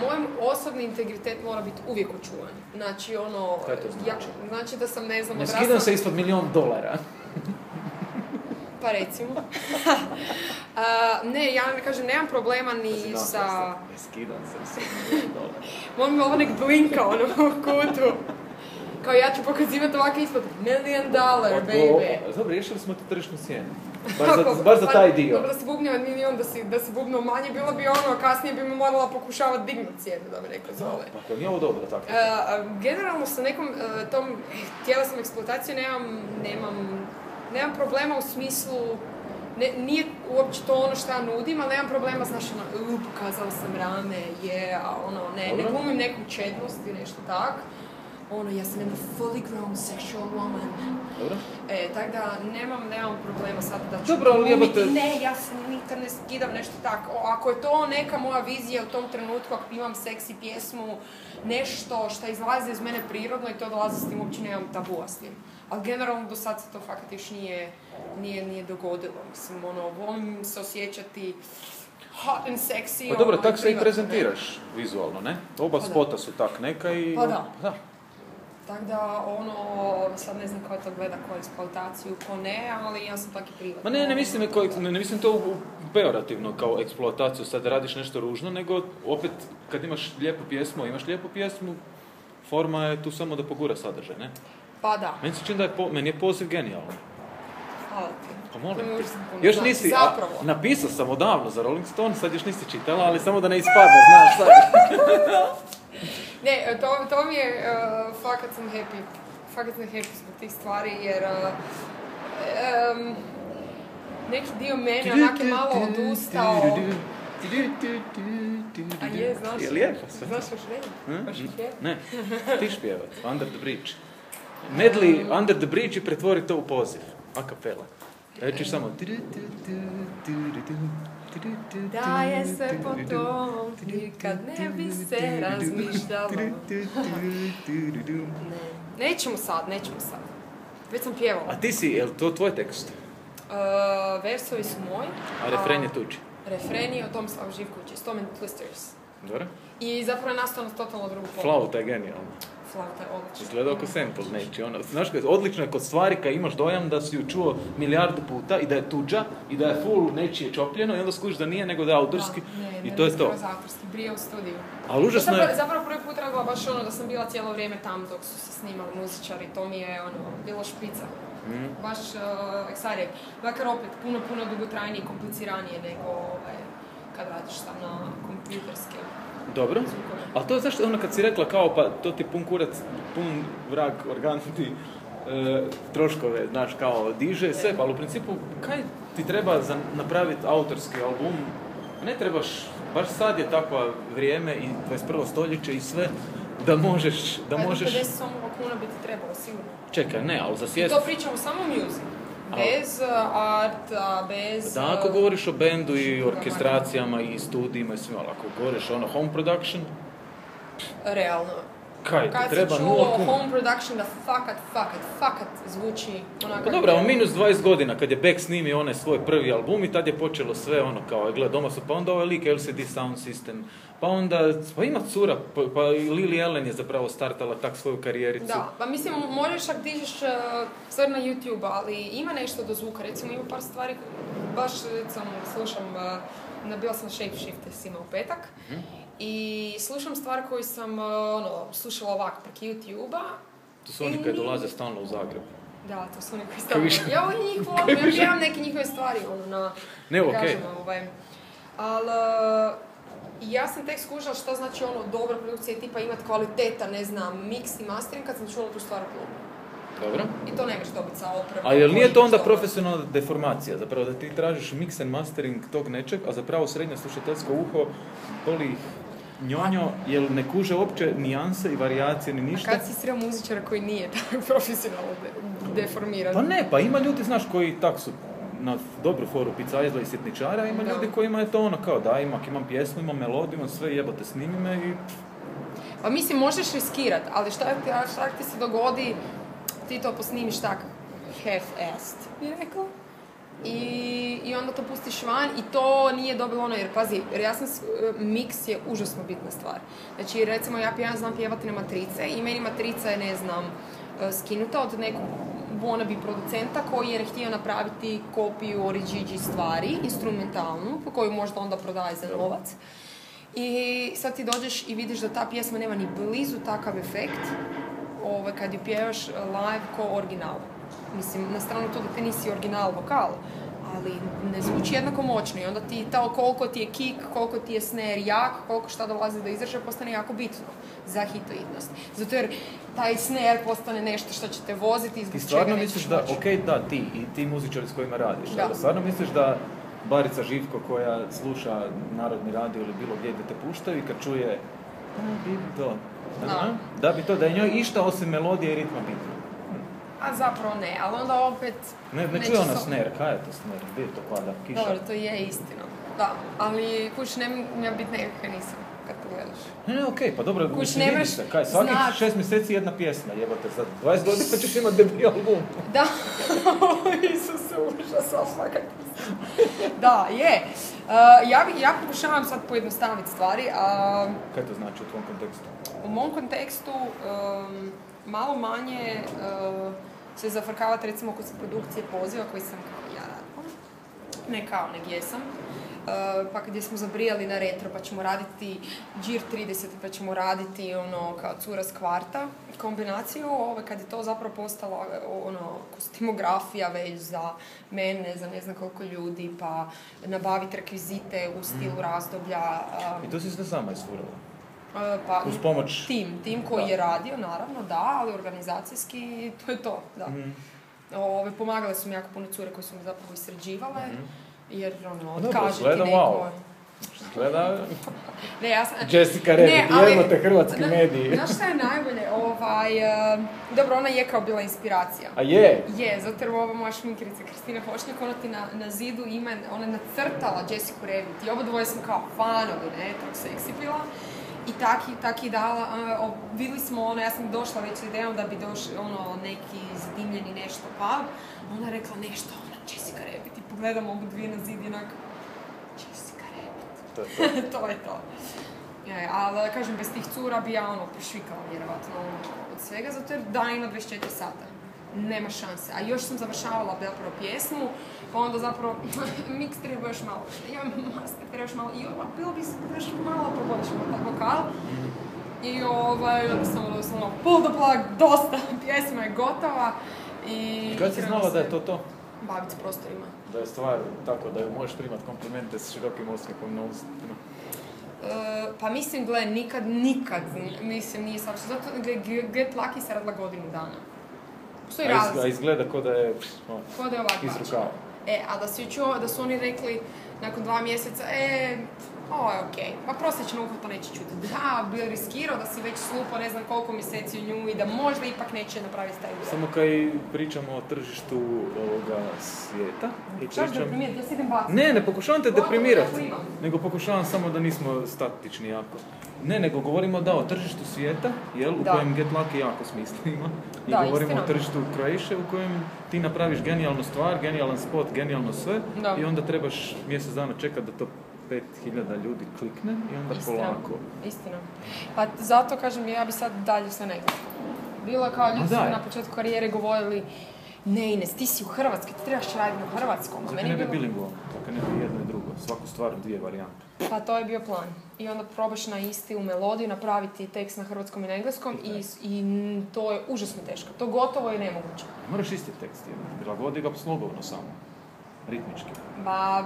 Moj osobni integritet mora biti uvijek očuvan. Znači, Kaj to znači? Znači da sam, ne znam, ne skidam se ispod $1.000.000. Pa recimo. Ne, ja ne kažem, nemam problema ni sa... Ne skidam se $1.000.000. Molim me ovo nek blinka u kutu. Kao ja ću pokazivati ovako ispod $1 million, baby. Dobro, riješili smo tu tržišnu cijenu. Bar za taj dio. Dobro, da se bubnio od milion, da se bubno manje, bilo bi ono, kasnije bi mi morala pokušavati dignuti cijenu, da me neko zove. Pa nije ovo dobro, tako? Generalno sa nekom tom tjelesnom eksploatacijom nemam problema u smislu, nije uopće to ono što ja nudim, ali nemam problema, znaš, pokazala sam rame, ne glumim neku čednost i nešto tak. Ja sam jedna fully grown sexual woman. Dobro. Tako da nemam problema sad da ću dobro, glumiti. Ne, ja se nikad ne skidam nešto tako. Ako je to neka moja vizija u tom trenutku, ako imam seksi pjesmu, nešto što izlazi iz mene prirodno i to dolazi s tim, uopće nemam tabua s tim. Ali generalno do sad se to fakat još nije dogodilo. Mislim, volim se osjećati hot and sexy. Pa dobro, tak se i prezentiraš vizualno, ne? Oba spota su tak neka i... Pa da. Tako da, sad ne znam ko to gleda, ko eksploataciju, ko ne, ali ja sam tak i privatno. Ma ne mislim to pejorativno kao eksploataciju, sad radiš nešto ružno, nego opet kad imaš lijepu pjesmu, forma je tu samo da pogura sadržaj, ne? Pa da. Meni se čini da meni je poziv genijalno. Hvala ti. Pa molim ti. Još nisi, napisao sam odavno za Rolling Stone, sad još nisi čitala, ali samo da ne ispadne, znaš sad. Ne, to mi je, fakat sam happy zbog tih stvari, jer neki dio mene onak je malo odustao. A je, znaš? Je lijepo sve. Znaš još reći? Ne, ti špjevat, Under the Bridge. Medley Under the Bridge i pretvori to u poziv, a kapela. Ja ćeš samo... Da je sve po tom, nikad ne bi se razmišljalo. Nećemo sad. Već sam pjevala. A ti si, je li to tvoj tekst? Versovi su moji. A refren je tuđi? Refren je od Tomislava Živkovića, Storm and Twisters. Dobro. I zapravo je nastao na totalno drugu formu. Flauta je genijalno. Flauta je odlična. Izgleda oko sample neći. Znaš, odlično je kod stvari kad imaš dojam da si ju čuo milijardu puta i da je tuđa i da je full nečije čopljeno i onda skužiš da nije, nego da je autorski. I to je to. Ne, autorski, brije u studiju. Ali užasno je... Zapravo prvi put radila baš da sam bila cijelo vrijeme tam dok su se snimali muzičari. To mi je bilo špica. Baš excited. Dakle, opet, puno dugotrajnije i kompliciranije nego kad radiš tam na kompjuterske. Dobro, ali to je zašto kad si rekla kao pa to ti pun kurac, pun vrag, organ ti troškove, znaš, kao diže sve, ali u principu kaj ti treba napraviti autorski album? Ne trebaš, baš sad je takva vrijeme i 21. stoljeće i sve da možeš... 50 somova kuna bi ti trebalo, sigurno. Čekaj, ne, ali za svijest... I to pričamo samo music. Bez art, bez... Da, ako govoriš o bendu i orkestracijama i studijima i svima, ako govoriš home production... Realno. Kaj ti kad treba si 0 čuo kuna? home production da fakat zvuči onako... Pa dobro, ali minus 20 godina kad je Beck snimio onaj svoj prvi album i tad je počelo sve ono kao, gled, doma su, pa onda ovaj lik LCD Sound System, pa onda, pa ima cura, pa i Lily Allen je zapravo startala tak svoju karijericu. Da, pa mislim, možeš ako dižeš stvar na YouTube, ali ima nešto do zvuka, recimo ima par stvari, baš recimo slušam, bila sam na Shapeshifters u petak, i slušam stvar koju sam slušala ovako prek YouTube-a. To su oni koji dolaze stalno u Zagreb. Da, to su oni koji stalno. Ja ovdje njih volim, ja pjevam neke njihove stvari, na... Ne, okej. Okay. Ali ja sam tek skužila što znači dobra produkcija, tipa imat kvaliteta, ne znam, mix i mastering kad sam čula tu stvar u klubu. Dobro. I to nemaš dobiti sa opremom. A jel nije to onda profesionalna deformacija? Zapravo da ti tražiš mix and mastering tog nečeg, a zapravo srednje slušateljsko uho boli njonjo, jel ne kuže uopće nijanse i varijacije ni ništa? A kad si sreo muzičara koji nije tako profesionalno deformiran? Pa ne, pa ima ljudi, znaš, koji tak su na dobru foru picajezla i sitničara, ima ljudi kojima je to kao da imam pjesmu, imam melodiju, imam sve, jebote, snimi me i... Pa mislim, možeš riskirat, ali šta ti se dogodi, ti to posnimiš tak half-assed, bi rekla. I onda to pustiš van i to nije dobilo jer pazi, mix je užasno bitna stvar. Znači, recimo, ja znam pjevati na matrice i meni matrica je, ne znam, skinuta od nekog wannabe producenta koji je htio napraviti kopiju Origigi stvari, instrumentalnu, koju možda onda prodaje za novac. I sad ti dođeš i vidiš da ta pjesma nema ni blizu takav efekt kad ju pjevaš live ko original. Mislim, na stranu to da ti nisi original vokal, ali ne zvuči jednako moćno i onda ti koliko ti je kick, koliko ti je snare jak, koliko šta dolazi do izražaja postane jako bitno za hitoidnost. Zato jer taj snare postane nešto što će te voziti i zbog čega nećeš moći. Ti stvarno misliš da, okej, da, ti i ti muzičari s kojima radiš, ali stvarno misliš da Barica Živko koja sluša Narodni radio ili bilo gdje da te puštaju i kad čuje da bi to, da je njoj išta osim melodije i ritma bitno? A zapravo ne, ali onda opet... Ne čuje ona snare, kaj je to snare? Gdje je to kvada? Kiša? Dobro, to je istina. Da, ali kuć nema biti nekakve nisam, kad pogledaš. Ne, okej, pa dobro, mislim, vidi se, kaj, svakih 6 mjeseci jedna pjesma, jebate, za 20 godina pa ćeš imati debi album. Da, Isuse, užas, fakat. Da, je. Ja pokušavam sad pojednostaviti stvari, a... Kaj to znači u tvom kontekstu? U mom kontekstu, malo manje se zafrkavati recimo kod produkcije poziva koji sam kao ja radila. Ne kao, nego jesam. Pa gdje smo zabrijali na retro, pa ćemo raditi Džir 30, pa ćemo raditi kao cura s kvarta kombinaciju, kad je to zapravo postala kostimografija već za mene, za ne znam koliko ljudi, pa nabaviti rekvizite u stilu razdoblja. I to si sve sama isfurala? Pa, uz pomoć... Tim koji je radio, naravno, da, ali organizacijski to je to, da. Pomagale su mi jako puno cure koje su mi zapravo isređivale, jer odkaže ti neko... Gleda... Ne, ja sam... Jessica Rabbit, jebate hrvatski mediji. Znaš šta je najbolje? Dobro, ona je kao bila inspiracija. A je? Je, zato jer ova moja šminkerica Kristina Hošnjak, ona ti na zidu ima, ona je nacrtala Jessica Rabbit i oba dvoje sam kao fanovi, ne, tako seksi bila. I tak je dala, vidjeli smo ja sam došla već idejom da bi došli neki zadimljeni nešto, pa ona je rekla nešto, Jessica Rabbit, i pogledam obu dvije na zid i onako, Jessica Rabbit. To je to. Ali, kažem, bez tih cura bi ja prišvikala vjerovatno od svega, zato jer dan ima 24 sata. Nema šanse. A još sam završavala zapravo pjesmu, pa onda zapravo mix treba još malo. Ja master treba još malo. I bilo bi još malo probodišno tako vokal. I jednostavno pull the plug, dosta, pjesma je gotova. I kad si znala da je to? Baviti s prostorima. Da je stvar tako da ju možeš primati komplimente s širokim osmijehom na ustima? Pa mislim, nikad, mislim, nije sad. Zato Get Lucky se radila godinu dana. A izgleda ko da je iz rukava. A da si čuo da su oni rekli nakon 2 mjeseca, ovo je okej, pa prosječno uho to neće čuti. Da, bil riskirao da si već slupao ne znam koliko mjeseci u nju i da možda ipak neće napraviti taj uzor. Samo kaj pričamo o tržištu ovoga svijeta. Šta ću deprimirati, ja si idem baciti. Ne pokušavam te deprimirati, nego pokušavam samo da nismo statični jako. Ne, nego govorimo da o tržištu svijeta, jel, u kojem Get Lucky jako smisla ima. I govorimo o tržištu Croatia u kojem ti napraviš genijalnu stvar, genijalan spot, genijalno sve i onda trebaš mjesec dana čekati da to 5.000 ljudi klikne i onda polako. Istina. Pa zato kažem, ja bi sad dalje sve nekako. Bilo je kao ljudi su na početku karijere govorili ne Ines, ti si u Hrvatskoj, ti trebaš raditi na hrvatskom. Zakaj ne bi bilingualno, zakaj ne bi jedno i drugo, svaku stvar dvije varijante. Pa to je bio plan. I onda probaš na isti u melodiju, napraviti tekst na hrvatskom i na engleskom i to je užasno teško. To gotovo je nemoguće. Moraš isti tekst jebati, prilagodi ga slogovno samo, ritmički.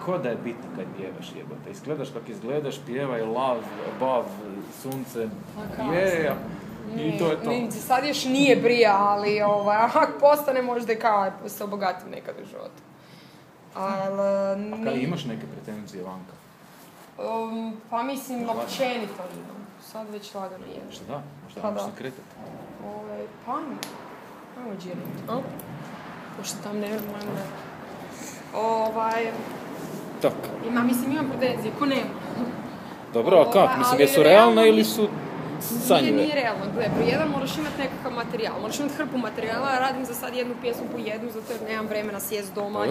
Ko da je bitno kad pjevaš jebate, izgledaš kak izgledaš, pjevaj love, above, sunce, i to je to. Sad još nije prija, ali ako postane možda i kao se obogatim nekad u životu. A kaj imaš neke pretenzije vanka? Pa mislim, općenito imam. Sad već lagano je. Šta da? Možda imaš se kretati? Pa ajmo džirati. Pošto tam ne vrlo, ajmo imam pretenzije, ko nema. Dobro, a kak? Mislim, jesu realne ili su sanjive? Nije realno. Gle, pro jedan moraš imati nekakav materijal. Moraš imati hrpu materijala, ja radim za sad jednu pjesmu po jednu, zato jer nemam vremena sjest doma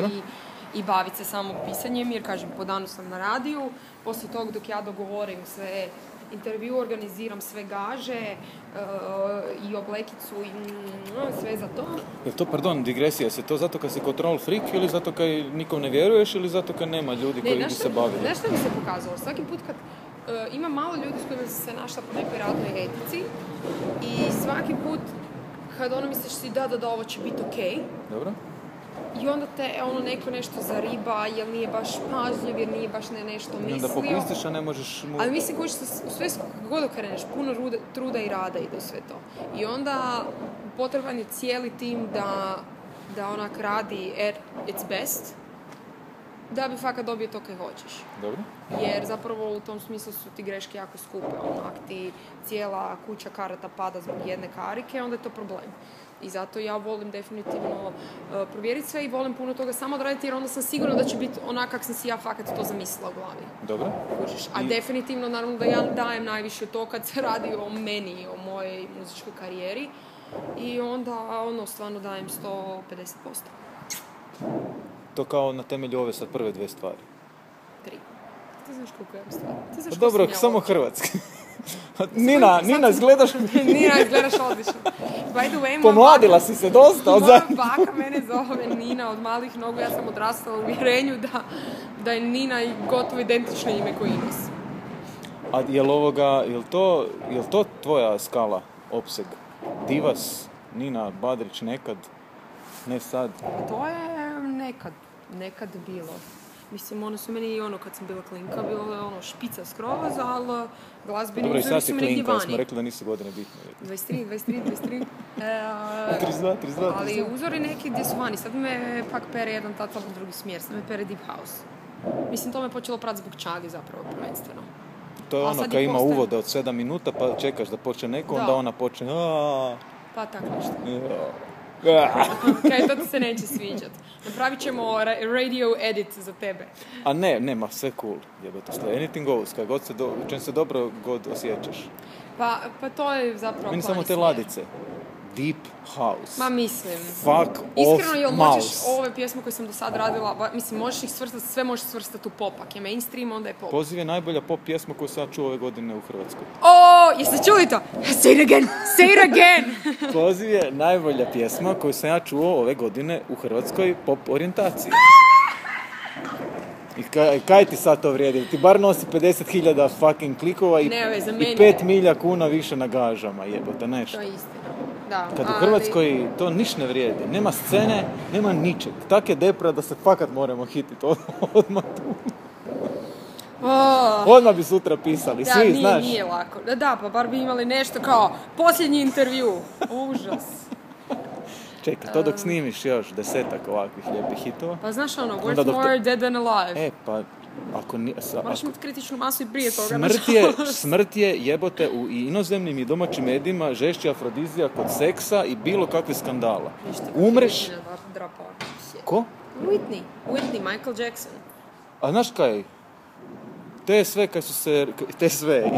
i baviti se samo pisanjem, jer kažem, po danu sam na radiju, poslije tog dok ja dogovorim sve intervju, organiziram sve gaže i oblekicu i sve za to. Je to, pardon, digresija, se to zato kad si control freak ili zato kad nikom ne vjeruješ ili zato kad nema ljudi koji bi se bavili? Znaš što mi se pokazalo? Svaki put kad ima malo ljudi s kojima se našla po nekoj radnoj etici i svaki put kad misliš si da ovo će biti okej. Dobro. I onda te neko nešto zariba, jer nije baš pažljiv, jer nije baš nešto mislio. I onda popustiš, a ne možeš mu... Ali mislim koji sve god okreneš, puno truda i rada ide u sve to. I onda potreban je cijeli tim da onak radi at its best, da bi fakat dobio to kaj hoćeš. Dobro. Jer zapravo u tom smislu su ti greške jako skupe. Ako ti cijela kuća karata pada zbog jedne karike, onda je to problem. I zato ja volim definitivno provjeriti sve i volim puno toga samo odraditi, jer onda sam sigurna da će biti onak kak sam si ja fakat to zamislila u glavi. Dobro. A definitivno, naravno, da ja dajem najviše to kad se radi o meni, o mojej muzičkoj karijeri. I onda, stvarno dajem 150%. To kao na temelju ove sad prve dve stvari? 3. Ti znaš koliko imam stvari. Dobro, samo hrvatski. Nina, izgledaš... Nina, izgledaš odlično. By the way, pomladila si se dosta od zadnje. Moja baka mene zove Nina od malih nogu, ja sam odrastala u uvjerenju da je Nina gotovo identično ime koji Ines. A jel to tvoja skala, opseg? Divas, Nina Badrić nekad, ne sad? To je nekad bilo. Mislim, su meni i kad sam bila klinka, bilo je špica skroz, ali glazbeni uzori su meni gdje vani. Dobro, i sad si klinka, smo rekli da nisu godine bitne. 23. 32. Ali uzori neki gdje su vani. Sad me pak pere jedan totalno drugi smjer, sad me pere Deep House. Mislim, to me počelo prati zbog Čagi zapravo, prvenstveno. To je kad ima uvode od 7 minuta, pa čekaš da počne neko, onda ona počne... Pa tako nešto. Kaj, to ti se neće sviđat. Napravit ćemo radio edit za tebe. A nema, sve cool. Jebate, anything goes, kaj god u čem se dobro god osjećaš. Pa to je zapravo... Meni samo te ladice. Deep House. Ma mislim. Fuck iskreno, jel mouse. Možeš ove pjesme koje sam do sad radila, mislim, možeš ih svrstati, sve možeš svrstati u pop. Ako je mainstream, onda je pop. Poziv je najbolja pop pjesma koju sam ja čuo ove godine u Hrvatskoj. Jeste čuli to? Say it again! Poziv je najbolja pjesma koju sam ja čuo ove godine u Hrvatskoj pop orijentaciji. I kaj ti sad to vrijedi? Ti bar nosi 50.000 fucking klikova i 5 milja kuna više na gažama, jebote, nešto. To je istina. Da, kad u Hrvatskoj to niš ne vrijedi. Nema scene, nema ničeg. Tak je depra da se fakat moramo hititi odmah tu. Odmah bi sutra pisali, svi, znaš. Nije lako. Da, pa bar bi imali nešto kao posljednji intervju. Užas. Čekaj, to dok snimiš još 10-ak ovakvih lijepih hitova. Pa znaš worth more dead than alive. Pa ako moraš imati kritičnu masu i prije toga. Smrt je jebote u inozemnim i domaćim medijima žešći afrodizija kod seksa i bilo kakve skandala. Umreš... Ko? Whitney, Michael Jackson. A znaš kaj? te sve kad su se, te sve,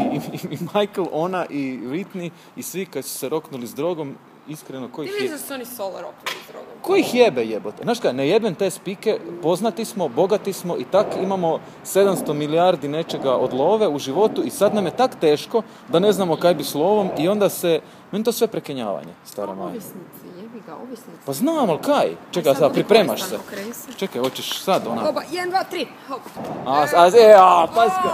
i Michael, ona i Whitney i svi kad su se roknuli s drogom, iskreno, Ti vidiš da su oni solo roknuli s drogom? Ko ih jebe jebote? Znaš kaj, ne jebem te spike, poznati smo, bogati smo i tak imamo 700 milijardi nečega od love u životu i sad nam je tak teško da ne znamo kaj bi s lovom i onda se, meni to sve prekenjavanje, stara maja. Ovisnici, jebi ga, ovisnici. Pa znam, ali kaj? Čekaj, sad pripremaš se. Čekaj, hoćeš sad ona. Oba, 1, 2, 3, hop. Paska.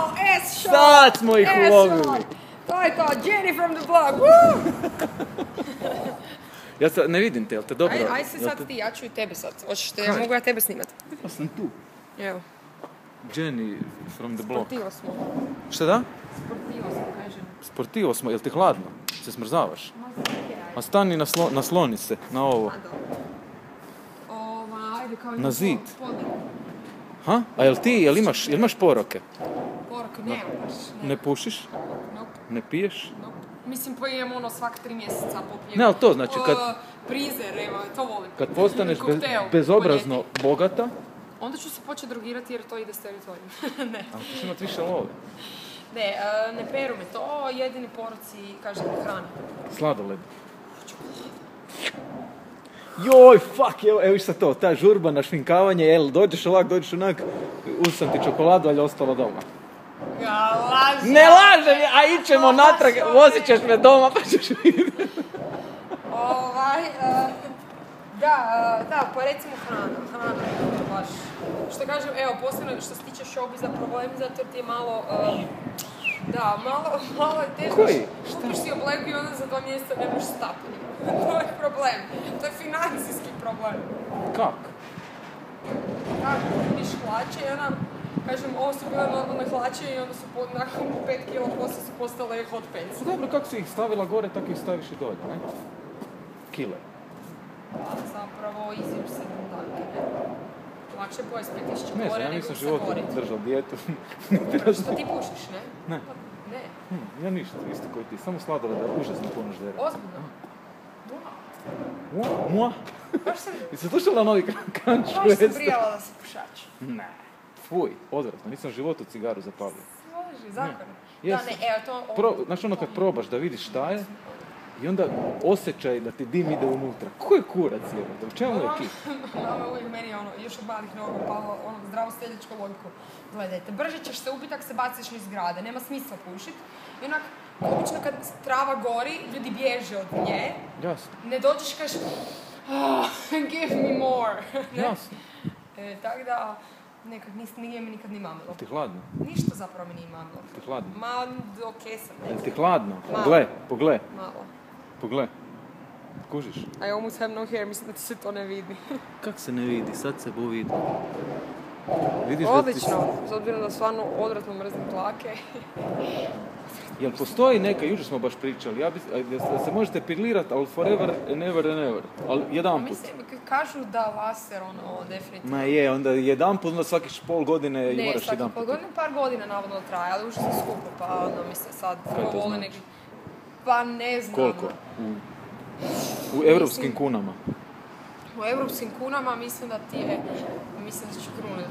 S-shot! Sad smo ih ulovili. To je to, Jenny from the block, woo! Ja sad ne vidim te, jel te dobro? Aj se sad ti, ja ću i tebe sad. Hoćeš te, mogu ja tebe snimat? Ja sam tu. Evo. Jenny from the block. Sportivo smo. Šta da? Sportivo smo, kažem. Sportivo smo, jel ti hladno? Se smrzavaš? Ma stani, nasloni se na ovo. Ajde kao Na zid. podne. Ha? A jel imaš poroke? Porok, ne, baš. Ne pušiš? Nope. Ne piješ? Nope. Mislim, pojem ono svak 3 mjeseca popijem. Ne, ali to znači kad... Prizer, evo, to volim. Kad postaneš Koktel, bezobrazno bogata... Onda ću se početi drogirati jer to ide s teritorijem. Ne. Ali ćeš imat više love. Ne, ne peru me to, jedini poroci, kažem, hrana. Sladoled. Joj, fuck, evo sad to, ta žurba, našminkavanje, jel, dođeš ovak, dođeš onak, uzsam ti čokoladu, ali je ostalo doma. Lažem! Ne lažem, a ićemo natrag, vozit ćeš me doma, pa ćeš vidjeti. Da, pa recimo hrana, baš. Što kažem, evo, posebno što se tiče showbiza, problem zato jer ti je malo, malo je teško. Koji? Kupiš si obleku i onda za 2 mjeseca ne možeš stapiti. To je problem. To je financijski problem. Kak? Kako? Vidiš hlače i onda, kažem, ovo su bile normalne hlače i onda su nakon 5 kila poslije su postale hot pants. Dobro, kako si ih stavila gore, tako ih staviš i dolje, ne? Kile. Pa zapravo izješ se danke, ne? Lakše je pojesti 5000 Ne znam, gore ja nego nisam se životu goriti. držao dijetu. Što ti pušiš, ne? Ne. Ne. Ja ništa, isto koji ti, samo sladoled, da užasno puno ždera. Ozbiljno? Mua? Baš sam... Jesi slušala novi Crunch Baš sam Fest? prijala da si pušač. Ne. Fuj, odvratno, nisam u životu cigaru zapalio. Složi, zakon. Da, Jesi. ne, evo to... Znaš ono kad probaš da vidiš šta je, i onda osjećaj da ti dim ide unutra. Ko je kurac jebote? U čemu je kik? Mama uvijek meni još od malih nogu palo zdravu seljačku logiku. Gledajte, brže ćeš se ubiti ako se baciš iz zgrade, nema smisla pušit. I onak, obično kad trava gori, ljudi bježe od nje. Jasno. Ne dođeš i kažeš, give me more. Jasno. Tako da, nije mi nikad ni mamilo. Ti hladno? Ništa zapravo mi nije mamilo. Ti hladno? Ma, okej sam. Jel ti hladno? Malo. Pogle. Malo. Pogle. Kužiš? I almost have no hair, mislim da ti se to ne vidi. Kak se ne vidi? Sad se bo vidi. Vidiš odlično, s obzirom da stvarno odvratno mrzim tlake. Jel postoji neka, jučer smo baš pričali, da se možete pilirati, ali forever and ever, ali jedan put. Mislim, kažu da laser, definitivno. Ma je, onda jedan put, onda svaki pol godine i moraš jedan put. Ne, svaki pol godine, par godina navodno traje, ali užasno skupo, pa mislim sad, kaj to znači? neki... Pa ne znam. Koliko? U evropskim kunama? U evropskim kunama mislim da ti je, mislim da ću krunit.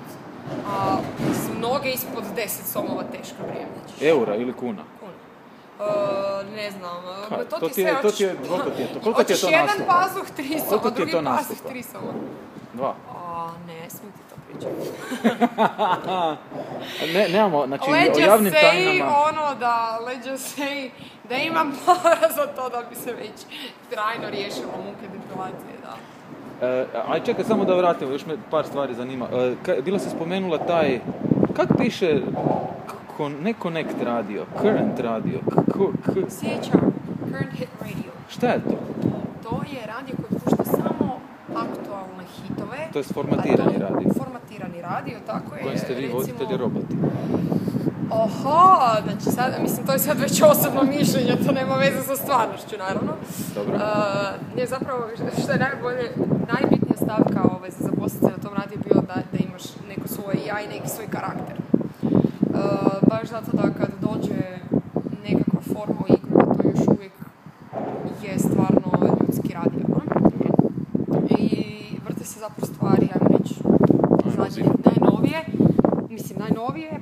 Mnoge ispod 10 somova teško vrijeme. Eura ili kuna? Kuna. Ne znam. Ha, to ti je sve, koliko ti je to nastupa? Hoćeš jedan pazuh 3 soma, drugi pazuh nastupa? 3 soma. 2. Ne smijem ti to pričati. Nemamo, znači o javnim tajnama... Let's just say da imam para za to da bi se već trajno riješilo muke diplomacije, da. Aj čekaj, samo da vratimo, još me par stvari zanima. Bila se spomenula taj, kak piše, ne Connect radio, Current radio, CHR, Current Hit Radio. Šta je to? To je radio koji pušta samo aktualne hitove. To je formatirani radio. Formatirani radio, tako je. Koji ste vi voditelji roboti? Oho, znači sad, mislim, to je sad već osobno mišljenje, to nema veze sa stvarnošću, naravno. Dobro. Zapravo, što je najbitnija stavka za zaposliti na tom radiju je bilo da imaš neko svoj ja i neki svoj karakter. Baš zato da kad dođe nekakva forma u igru, da to još uvijek je stvarno ljudski radio. I vrte se zapravo stvari, ajmo reći, najnovije. Mislim, najnovije,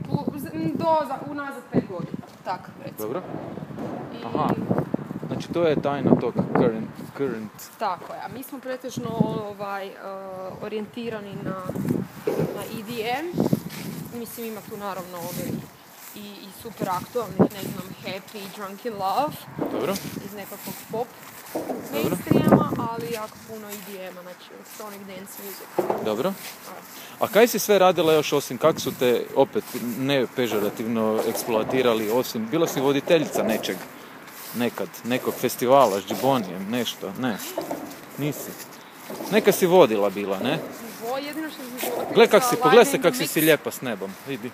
unazad 5 godina. Tak, recimo. Dobro. I, Aha. Znači to je tajna tog current. Tako je, a mi smo pretežno orijentirani na EDM. Mislim, ima tu naravno i super aktualnih, ne znam, Happy, Drunk in Love. Dobro. Iz nekakvog pop mainstreama, ali jako puno EDM-a, znači electronic dance music. Dobro. A kaj si sve radila još osim, kako su te opet ne pežorativno eksploatirali, osim, bila si voditeljica nečeg, nekad, nekog festivala s džibonijem, nešto, ne, nisi. Neka si vodila bila, ne? Jedino što sam vodila Pogledaj se kak si lijepa s nebom, vidi.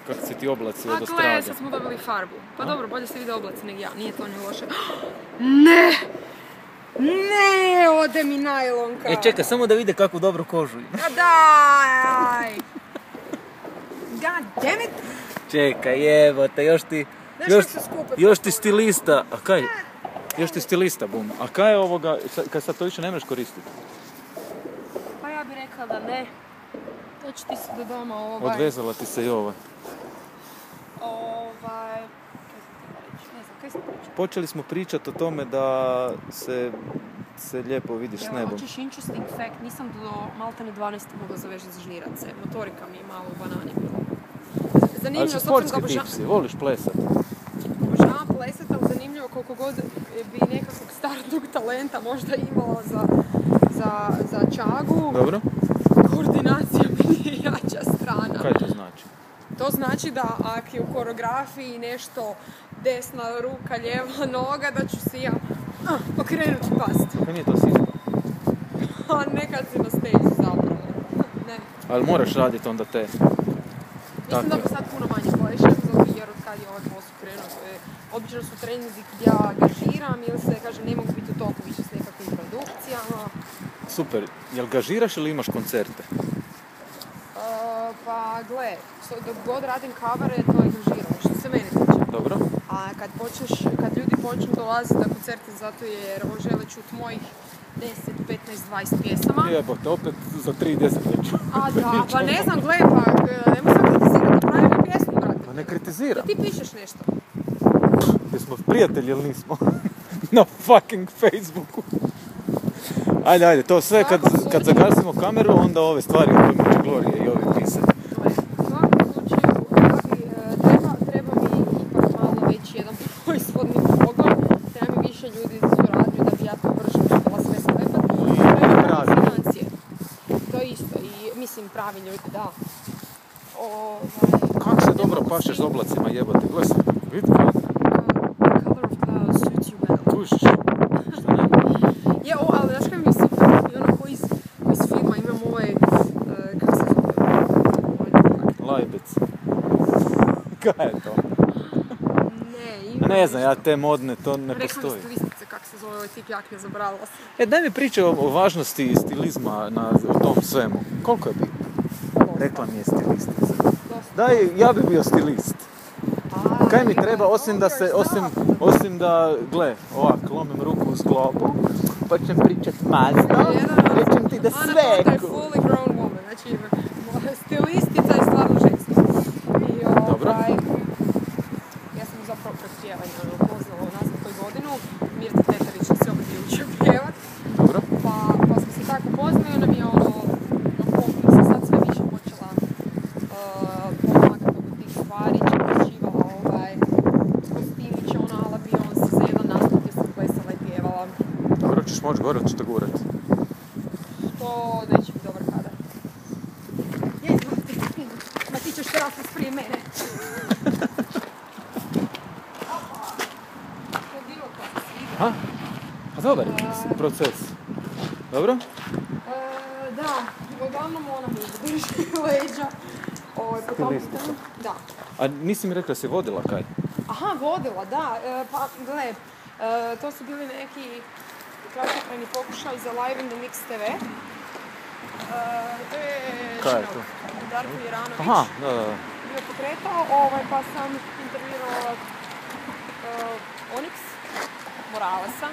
Kako si ti oblaci od Australije. A gle, sad smo dobili farbu. Pa dobro, bolje se vide oblaci nego ja, nije to ni loše. Ne! Ne, ode mi najlonka. Čekaj, samo da vide kakvu dobru kožu ima. A daj! God damn it! Čekaj, evote, još ti stilista, a kaj? Još ti stilista, bum. A kaj je ovoga, kad sad to više ne možeš koristiti? Pa ja bih rekla da ne. Doći ti se do doma Odvezala ti se i ova. Kaj sam pričala? Počeli smo pričati o tome da se lijepo vidiš s nebom. Hoćeš interesting fact, nisam do maltene 12 mogla zavežiti za žnirace. Motorika mi je malo u banani bila. Zanimljivo, ali su sportski tipsi, voliš plesat? Obožavam plesat, ali zanimljivo koliko god bi nekakvog startnog talenta možda imala za čagu. Dobro. Koordinacija mi je jača strana. Kaj to znači? To znači da ako je u koreografiji nešto desna ruka, lijeva noga, da ću se ja okrenuti past. Kaj nije to sigurno? A nekad si na stage zapravo. Ne. Ali moraš raditi onda te... Mislim da bi sad puno manje plešem, jer od kad je ovaj posao krenuo. Obično su treninzi gdje ja gažiram ili se, kažem, ne mogu biti u toku više s nekakvim produkcijama. Super. Jel gažiraš ili imaš koncerte? Pa gle, dok god radim kavare, to je gažirano, što se mene tiče. Dobro. A kad ljudi počnu dolaziti na koncerte zato jer žele čuti mojih 10, 15, 20 pjesama. Jebote, opet za 3 desetljeća. A da, pa ne znam, gle, pa nemoj sam kritizirati, napravim mi pjesmu, brate. Ma ne kritizira. Da ti pišeš nešto. Jesmo prijatelji ili nismo? Na fucking Facebooku. Ajde, to sve kad zagasimo kameru, onda ove stvari o kojima će Glorije i ovi pisati. U svakom slučaju, treba mi ipak malo veći jedan proizvodni pogon, treba mi više ljudi za suradnju da bi ja to brže uspjela sve slepati. I financije. To je isto. I mislim, pravi ljudi, da. Kako se dobro pašeš s oblacima, jebote, gledaj se, vidi kako. Color of clouds suits you well. Kušić, šta ne? Je, ali znaš kaj mislim, i ono koji iz filma imam ovaj, kako se zove? Lajbec. Kaj je to? Ne, imam... Ne znam, ja te modne, to ne postoji. Rekla mi stilistice, kako se zove ovaj tip, jak ne zaboravila sam. Daj mi priče o važnosti stilizma o tom svemu. Koliko je bitno? Rekla mi je stilistica. Daj, ja bi bio stilist. Kaj mi treba, osim da, gle, ovak, lomim ruku u sklopu, pa ćem pričat mazno, rečem ti da sve... Ana je fully grown woman, znači stilistica je stvarno ženska. Dobro. Ja sam zapravo kroz pjevanje upoznala nazad koju godinu, Mirta Tetarić se opet je učio pjevat. Dobro. Pa smo se tako upoznali, ona mi je se sad sve više počela pomagati oko tih stvari, čepraćivala kostimiće, ala Beyoncé za jedan nastup gdje sam plesala i pjevala. Dobro, ćeš moći gore, ćeš te gurat. To neće biti dobar kadar. Ma ti ćeš terasas prije mene. Ha? Pa dobar proces. Dobro? Da, uglavnom ona mi drži leđa. Stilistica. Da. A nisi mi rekla da si vodila kaj? Aha, vodila, da. Pa, gle, to su bili neki kratkotrajni pokušaj za Live in the Mix TV. To je kaj je to? Darko Jeranović. Aha, da. Bio pokretao, pa sam intervjuirala Onyx Moralesa.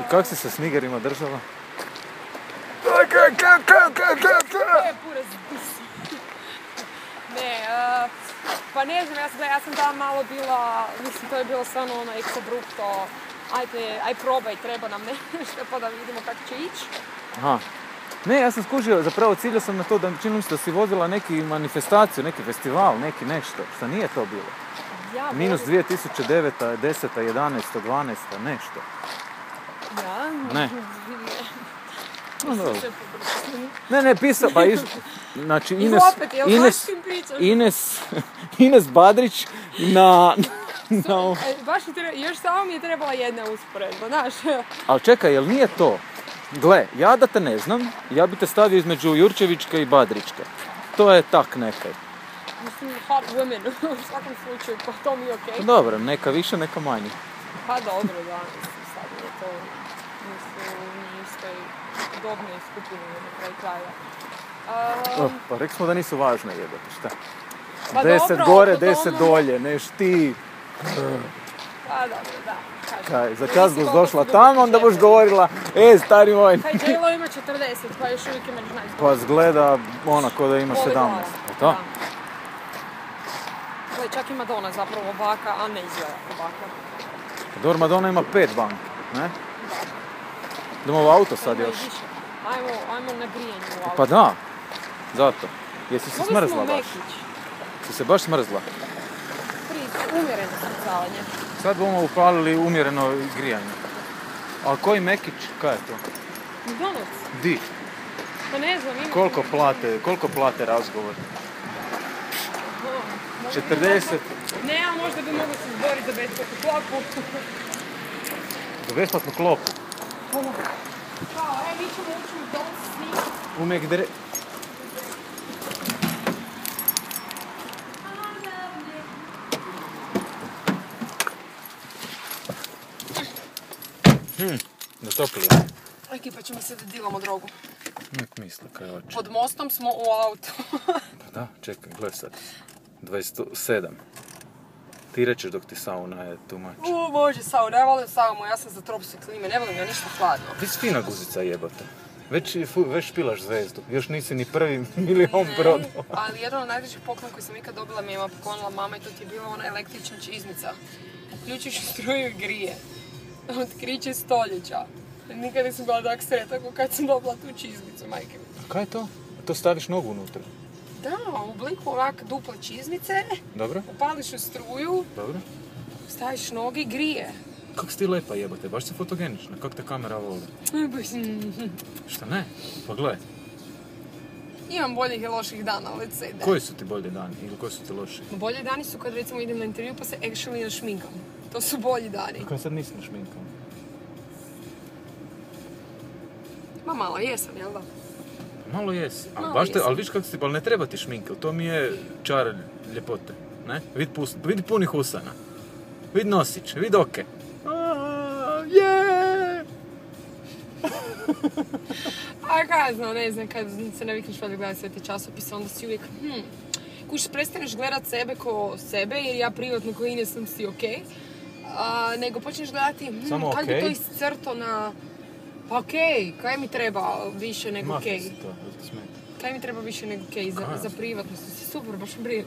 I kako si se s nigerima držala? To je pure zbis. Ne, Pa ne znam, ja sam tamo malo bila, mislim, to je bilo stvarno ono ex abrupto, aj probaj, treba nam nešto pa da vidimo kako će ići. Aha. Ne, ja sam skužio, zapravo ciljao sam na to da čini mi se da si vozila neki manifestaciju, neki festival, neki nešto, što nije to bilo. Ja, Minus 2009, 10, 11, 12, nešto. Ja? Ne. Ne, pisao, pa znači Ines Badrić na baš još samo mi je trebala jedna usporedba, znaš. Ali čekaj, jel nije to? Gle, ja da te ne znam, ja bi te stavio između Jurčevićke i Badrićke. To je tak nekaj. Mislim, hot women, u svakom slučaju, pa to mi je okej. Dobro, neka više, neka manje. Pa dobro, da, mislim, sad je to, nisu u istoj dobnoj skupini na kraju kraja. Pa rekli smo da nisu važne jebate, šta? Pa 10 dobro, gore, po 10 tomu- dolje, neš ti. Pa dobro, da. Kaj, za čas boš došla tamo, onda boš govorila, stari moj. Kaj J-Lo ima 40, pa još uvijek je među najzgodnijim. Pa zgleda ona ko da ima 17. To? Gle, čak i Madonna zapravo baka, a ne izgleda kao baka. Dobro, Madonna ima 5 banka, ne? Idemo u auto sad Ima i još. više. Ajmo na grijanju u auto. Pa da, zato. Jesi se Mogli smrzla smo baš? Mekić. Si se baš smrzla? Umjereno smrzavanje. Sad bomo upalili umjereno grijanje. A koji Mekić, kaj je to? McDonald's. Di? Pa ne znam, ima... Koliko plate razgovor? 40. Ne, a možda bi mogli se zboriti za besplatnu klopu. Za besplatnu klopu. Kao, mi ćemo ući u McDonald's snimati. U Megdre... Zatopili. Ekipa će mi se da dilamo drogu. Nek misle kaj hoće. Pod mostom smo u autu. Pa da, čekaj, gledaj sad. 27. Ti rećeš dok ti sauna je too much. Bože, sauna, ja volim saunu, ja sam za tropske klime, ne volim ja ništa hladno. Ti si fina guzica jebate. Već špilaš zvezdu. Još nisi ni prvi milion prodao. Ali jedan od najvećih poklona koji sam ikad dobila mi je poklonila mama i to ti je bila ona električna čizmica. Uključiš struju i grije. Otkriće stoljeća. Nikad nisam bila tak sretna kako kad sam dobila tu čizmicu, majke mi. A kaj je to? To staviš nogu unutra. Da, u obliku ovak duple čizmice, Dobro? upališ u struju, Dobro? staviš noge i grije. Kako si ti lepa jebate, baš si fotogenična, kako te kamera voli. Šta ne? Pa gledaj, Imam boljih i loših dana, let's say that. koji su ti bolji dani ili koji su ti loši? Bolji dani su kad recimo idem na intervju pa se actually našminkam. To su bolji dani. Kako sad nisi našminkao? Ma malo jesam, jel da? Malo jesi, Malo ali jesam. vidiš kako si, ali ne treba ti šminka, to mi je čar ljepote, ne? Vidi punih usana, vidi nosić, vidi oke. A kaj znam, ne znam, kad se navikneš valjda gledati sve te časopise, onda si uvijek, kuš, prestaneš gledat sebe ko sebe, jer ja privatno ko Ines sam si okej. Nego počneš gledati, Samo kad bi okej? to iscrto na... Pa okej, kaj mi treba više nego Makni okej? se to, da ti smeta. Kaj mi treba više nego okej Kaj? za privatnost? Si super, baš me brine.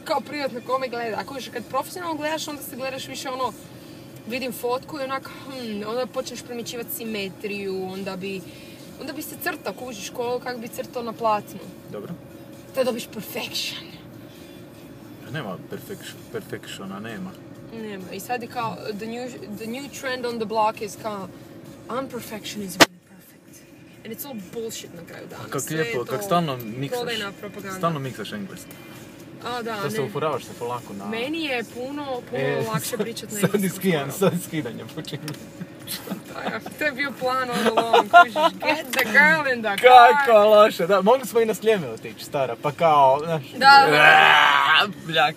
Kao privatno kome gleda. Ako još kad profesionalno gledaš, onda se gledaš više ono, vidim fotku i onak, onda počneš primjećivati simetriju, onda bi se crtao, kužiš kako bi crtao na platnu. Dobro? Da dobiš perfection. Nema perfectiona, nema. Nema. I sad je kao, the new trend on the block is kao, unperfection is really perfect. And it's all bullshit na kraju dana. Kako Sve je lijepo, to kako stalno miksaš. prodajna propaganda. Stalno miksaš engleski. A, da, To se ne. ufuravaš se polako na... Meni je puno lakše pričati na Sad engleskom. sad skidanje počinje. To je bio plan all along, kužiš, get the girl in the car. Kako loše, da, mogli smo i na Sljeme otići, stara, pa kao, znaš... Da. Bljak.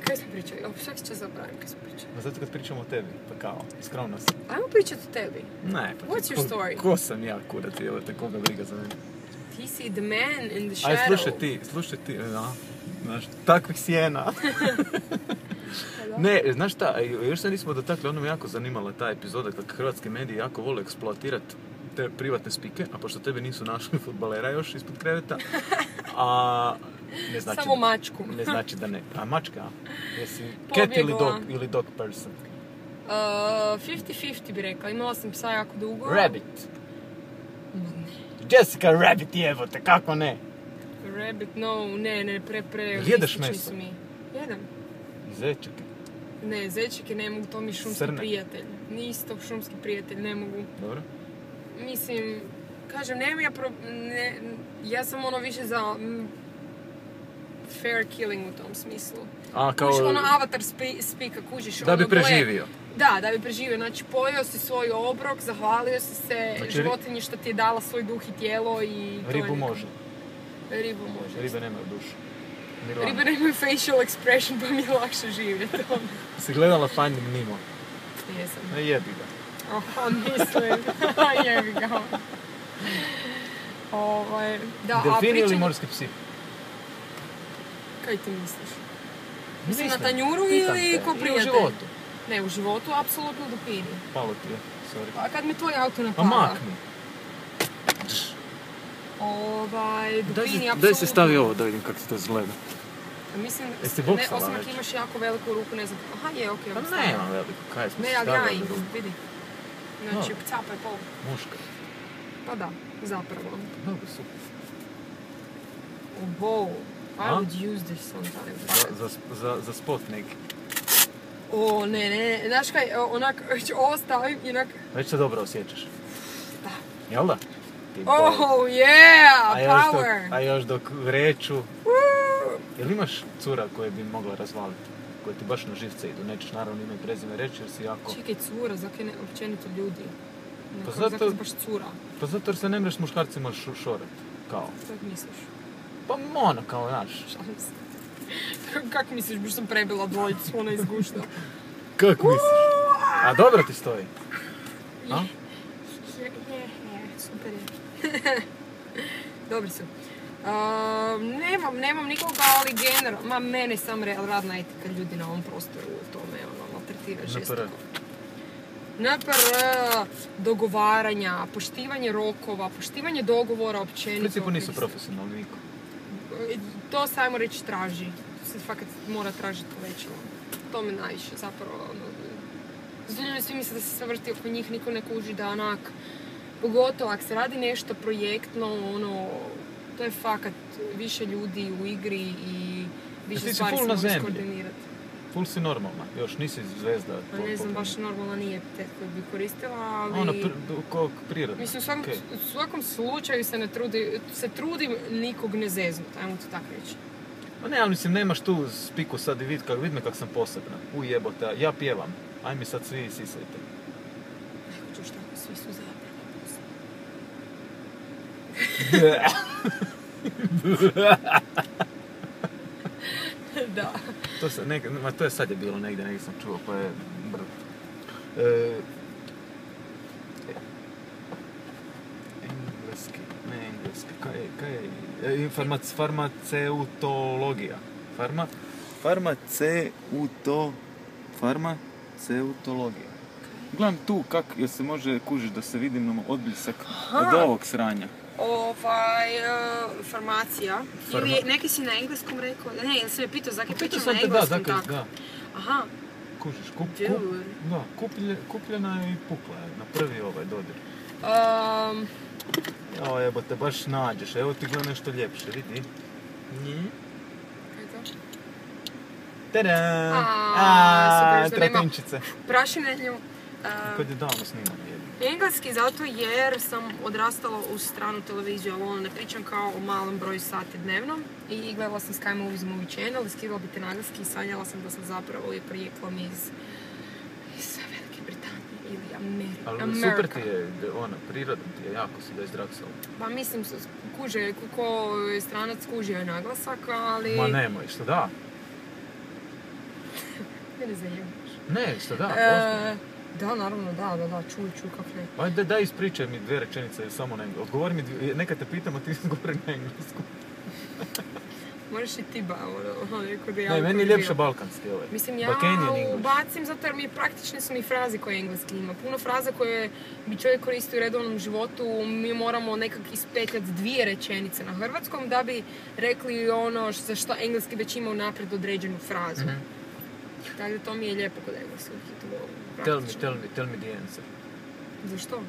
Kaj smo pričali? Svaki čas zaboravim kaj smo pričali. No zato kad pričamo o tebi, pa kao, skromno si. Ajmo pričati o tebi. Ne, pa What's your story? Ko sam ja, kurac, evo te, koga briga za mene. Ti si the man in the shadow. Aj, slušaj ti, da, znaš, takvih sjena. Ne, znaš šta, još se nismo dotakli, ono me jako zanimala ta epizoda kako hrvatski mediji jako vole eksploatirati te privatne spike, a pošto tebe nisu našli fudbalera još ispod kreveta, Ne znači Samo mačku. Ne znači da ne. A mačka, a? Jesi Pobjegla. cat ili dog person? 50-50 bi rekla, imala sam psa jako dugo. Rabbit. Jessica Rabbit, jebote, kako ne? Rabbit, no, ne, Jedeš istični meso? su mi. Jedem. I zečake. Ne, zečike ne mogu, to mi je šumski Srne. prijatelj. Nisto šumski prijatelj, ne mogu. Dobro. Mislim, kažem, ja sam ono više za fair killing u tom smislu. A, kao... Kužiš, ono avatar spika, kužiš. Da bi preživio. Da bi preživio. Znači, pojeo si svoj obrok, zahvalio si se Znači, životinji što ti je dala svoj duh i tijelo i... to je Ribu neko- može. Ribu može. Ribe nemaju dušu. Nirvana. Ribe nemaju facial expression pa mi je lakše živjeti. Si gledala Finding Nemo? Jesam. Ne jebi ga. Oho, mislim. Jebi ga. Da, Delfini ili morski psi? Kaj ti misliš? Mislim na Mislim, tanjuru pitam ili te. ko I u prijatelj? životu. Ne, u životu apsolutno delfini. Palo ti je, sorry. A kad mi tvoj auto A napada? makni. Delfini apsolutno. ovo da vidim kako ti to izgleda. Mislim, Jesi ne, boksala osim već? ako imaš jako veliku ruku, ne znam. Aha, je, okej. Pa ovo nema stavljam. veliko, kaj smo Ne, se ali ja stavljali imam, ruku. vidi. Znači, No. capa je pol. Muška. Pa da, zapravo. Dobro, super. Wow, I A? would use this sometime. Za spot neki. O, ne, znaš kaj, onak, ovo stavim i onak, Već se dobro osjećaš. da. Jel da? Ti Oh, bol. yeah, A još dok- power! A još dok vreću. Woo! Jel imaš cura koje bi mogla razvaliti? Koje ti baš na živce idu? Nećeš naravno ime i prezime reći jer si jako... Čekaj, cura, zakaj ne, općenito ljudi? Pa Zakaj zato- baš cura? Pa zato jer se ne mreš s muškarcima šoret. Kao. Kako misliš? Pa ono, kao, znaš. Šalim se. Kako misliš, baš sam prebila dvojicu, ona je izgušna. Kako misliš? A dobro ti stoji. A? Super je. Dobri su. Nemam nikoga, ali generalno, mene sam radna etika ljudi na ovom prostoru u tome, maltretira žestoko. NPR, dogovaranja, poštivanje rokova, poštivanje dogovora U općenito. principu nisu profesionalni niko. To se, ajmo reći, traži. To se fakat mora tražiti povećalo. To me najviše zapravo, zato svi misle da se sve vrti oko njih, niko ne kuži da onak, pogotovo ako se radi nešto projektno, to je fakat više ljudi u igri i više Ti si stvari se full na moraš zemlji. koordinirati. Full si normalna, još nisi zvezda. Pa ne znam, baš normalno nije tet koji bi koristila, ali... Ono, kog prirodno. Mislim, u svakom slučaju se trudim nikog ne zeznut, ajmo to tako reći. Pa ne, ali mislim, nemaš tu spiku sad i vid me kak sam posebna. Jebote, ja pjevam. Aj mi sad svi sisajte. Ne hoću tako, svi su zapravo. Da. To je sad je bilo negdje sam čuo, pa je brdo. Engleski, kaj je? Farmaceutologija. Farmaceutologija. Gledam tu jel se može kužiti da se vidim odbljesak od ovog sranja. Farmacija. Ili neki si na engleskom rekao, ne, jel si me pitao zakaj pričam na sam te, engleskom tako? da. Aha, Kužiš, Dude. kupljena je i pukla je, na prvi dodir. Evo te baš nađeš, evo ti gleda nešto ljepše, vidi. kaj je to? Tada! Super, što nema Tratinčice. prašine nju. Kad je davno snimam jedno. Engleski zato jer sam odrastala uz stranu televiziju, ali ne pričam kao o malom broju sati dnevno. I gledala sam Sky Movies Movie Channel, skidala bi te na engleski i sanjala sam da sam zapravo je porijeklom iz Velike Britanije ili Ali Amerika. super ti je, prirodno ti je, jako si da je zdrav sa ovom. Pa mislim, kuže, ko je stranac kužio je naglasak, ali... Ma nemoj, što da? Ne zajebaš. Ne, što da, ozbiljno. Da, naravno, da, čuj, kako ne. Ajde, daj ispričaj mi 2 rečenice samo na engleskom. Odgovori mi, neka te pitam, a ti odgovori na engleskom. Moraš i ti neko da ja... Ne, meni je ljepše balkanski ovaj. Mislim, ja Balkanian English. ubacim zato jer mi praktične su mi fraze koje engleski ima. Puno fraza koje bi čovjek koristio u redovnom životu, mi moramo nekak ispetljati 2 rečenice na hrvatskom da bi rekli ono za što engleski već ima unaprijed određenu frazu. Tako da to mi je lijepo kod engleskog. Tell me the answer. Zašto?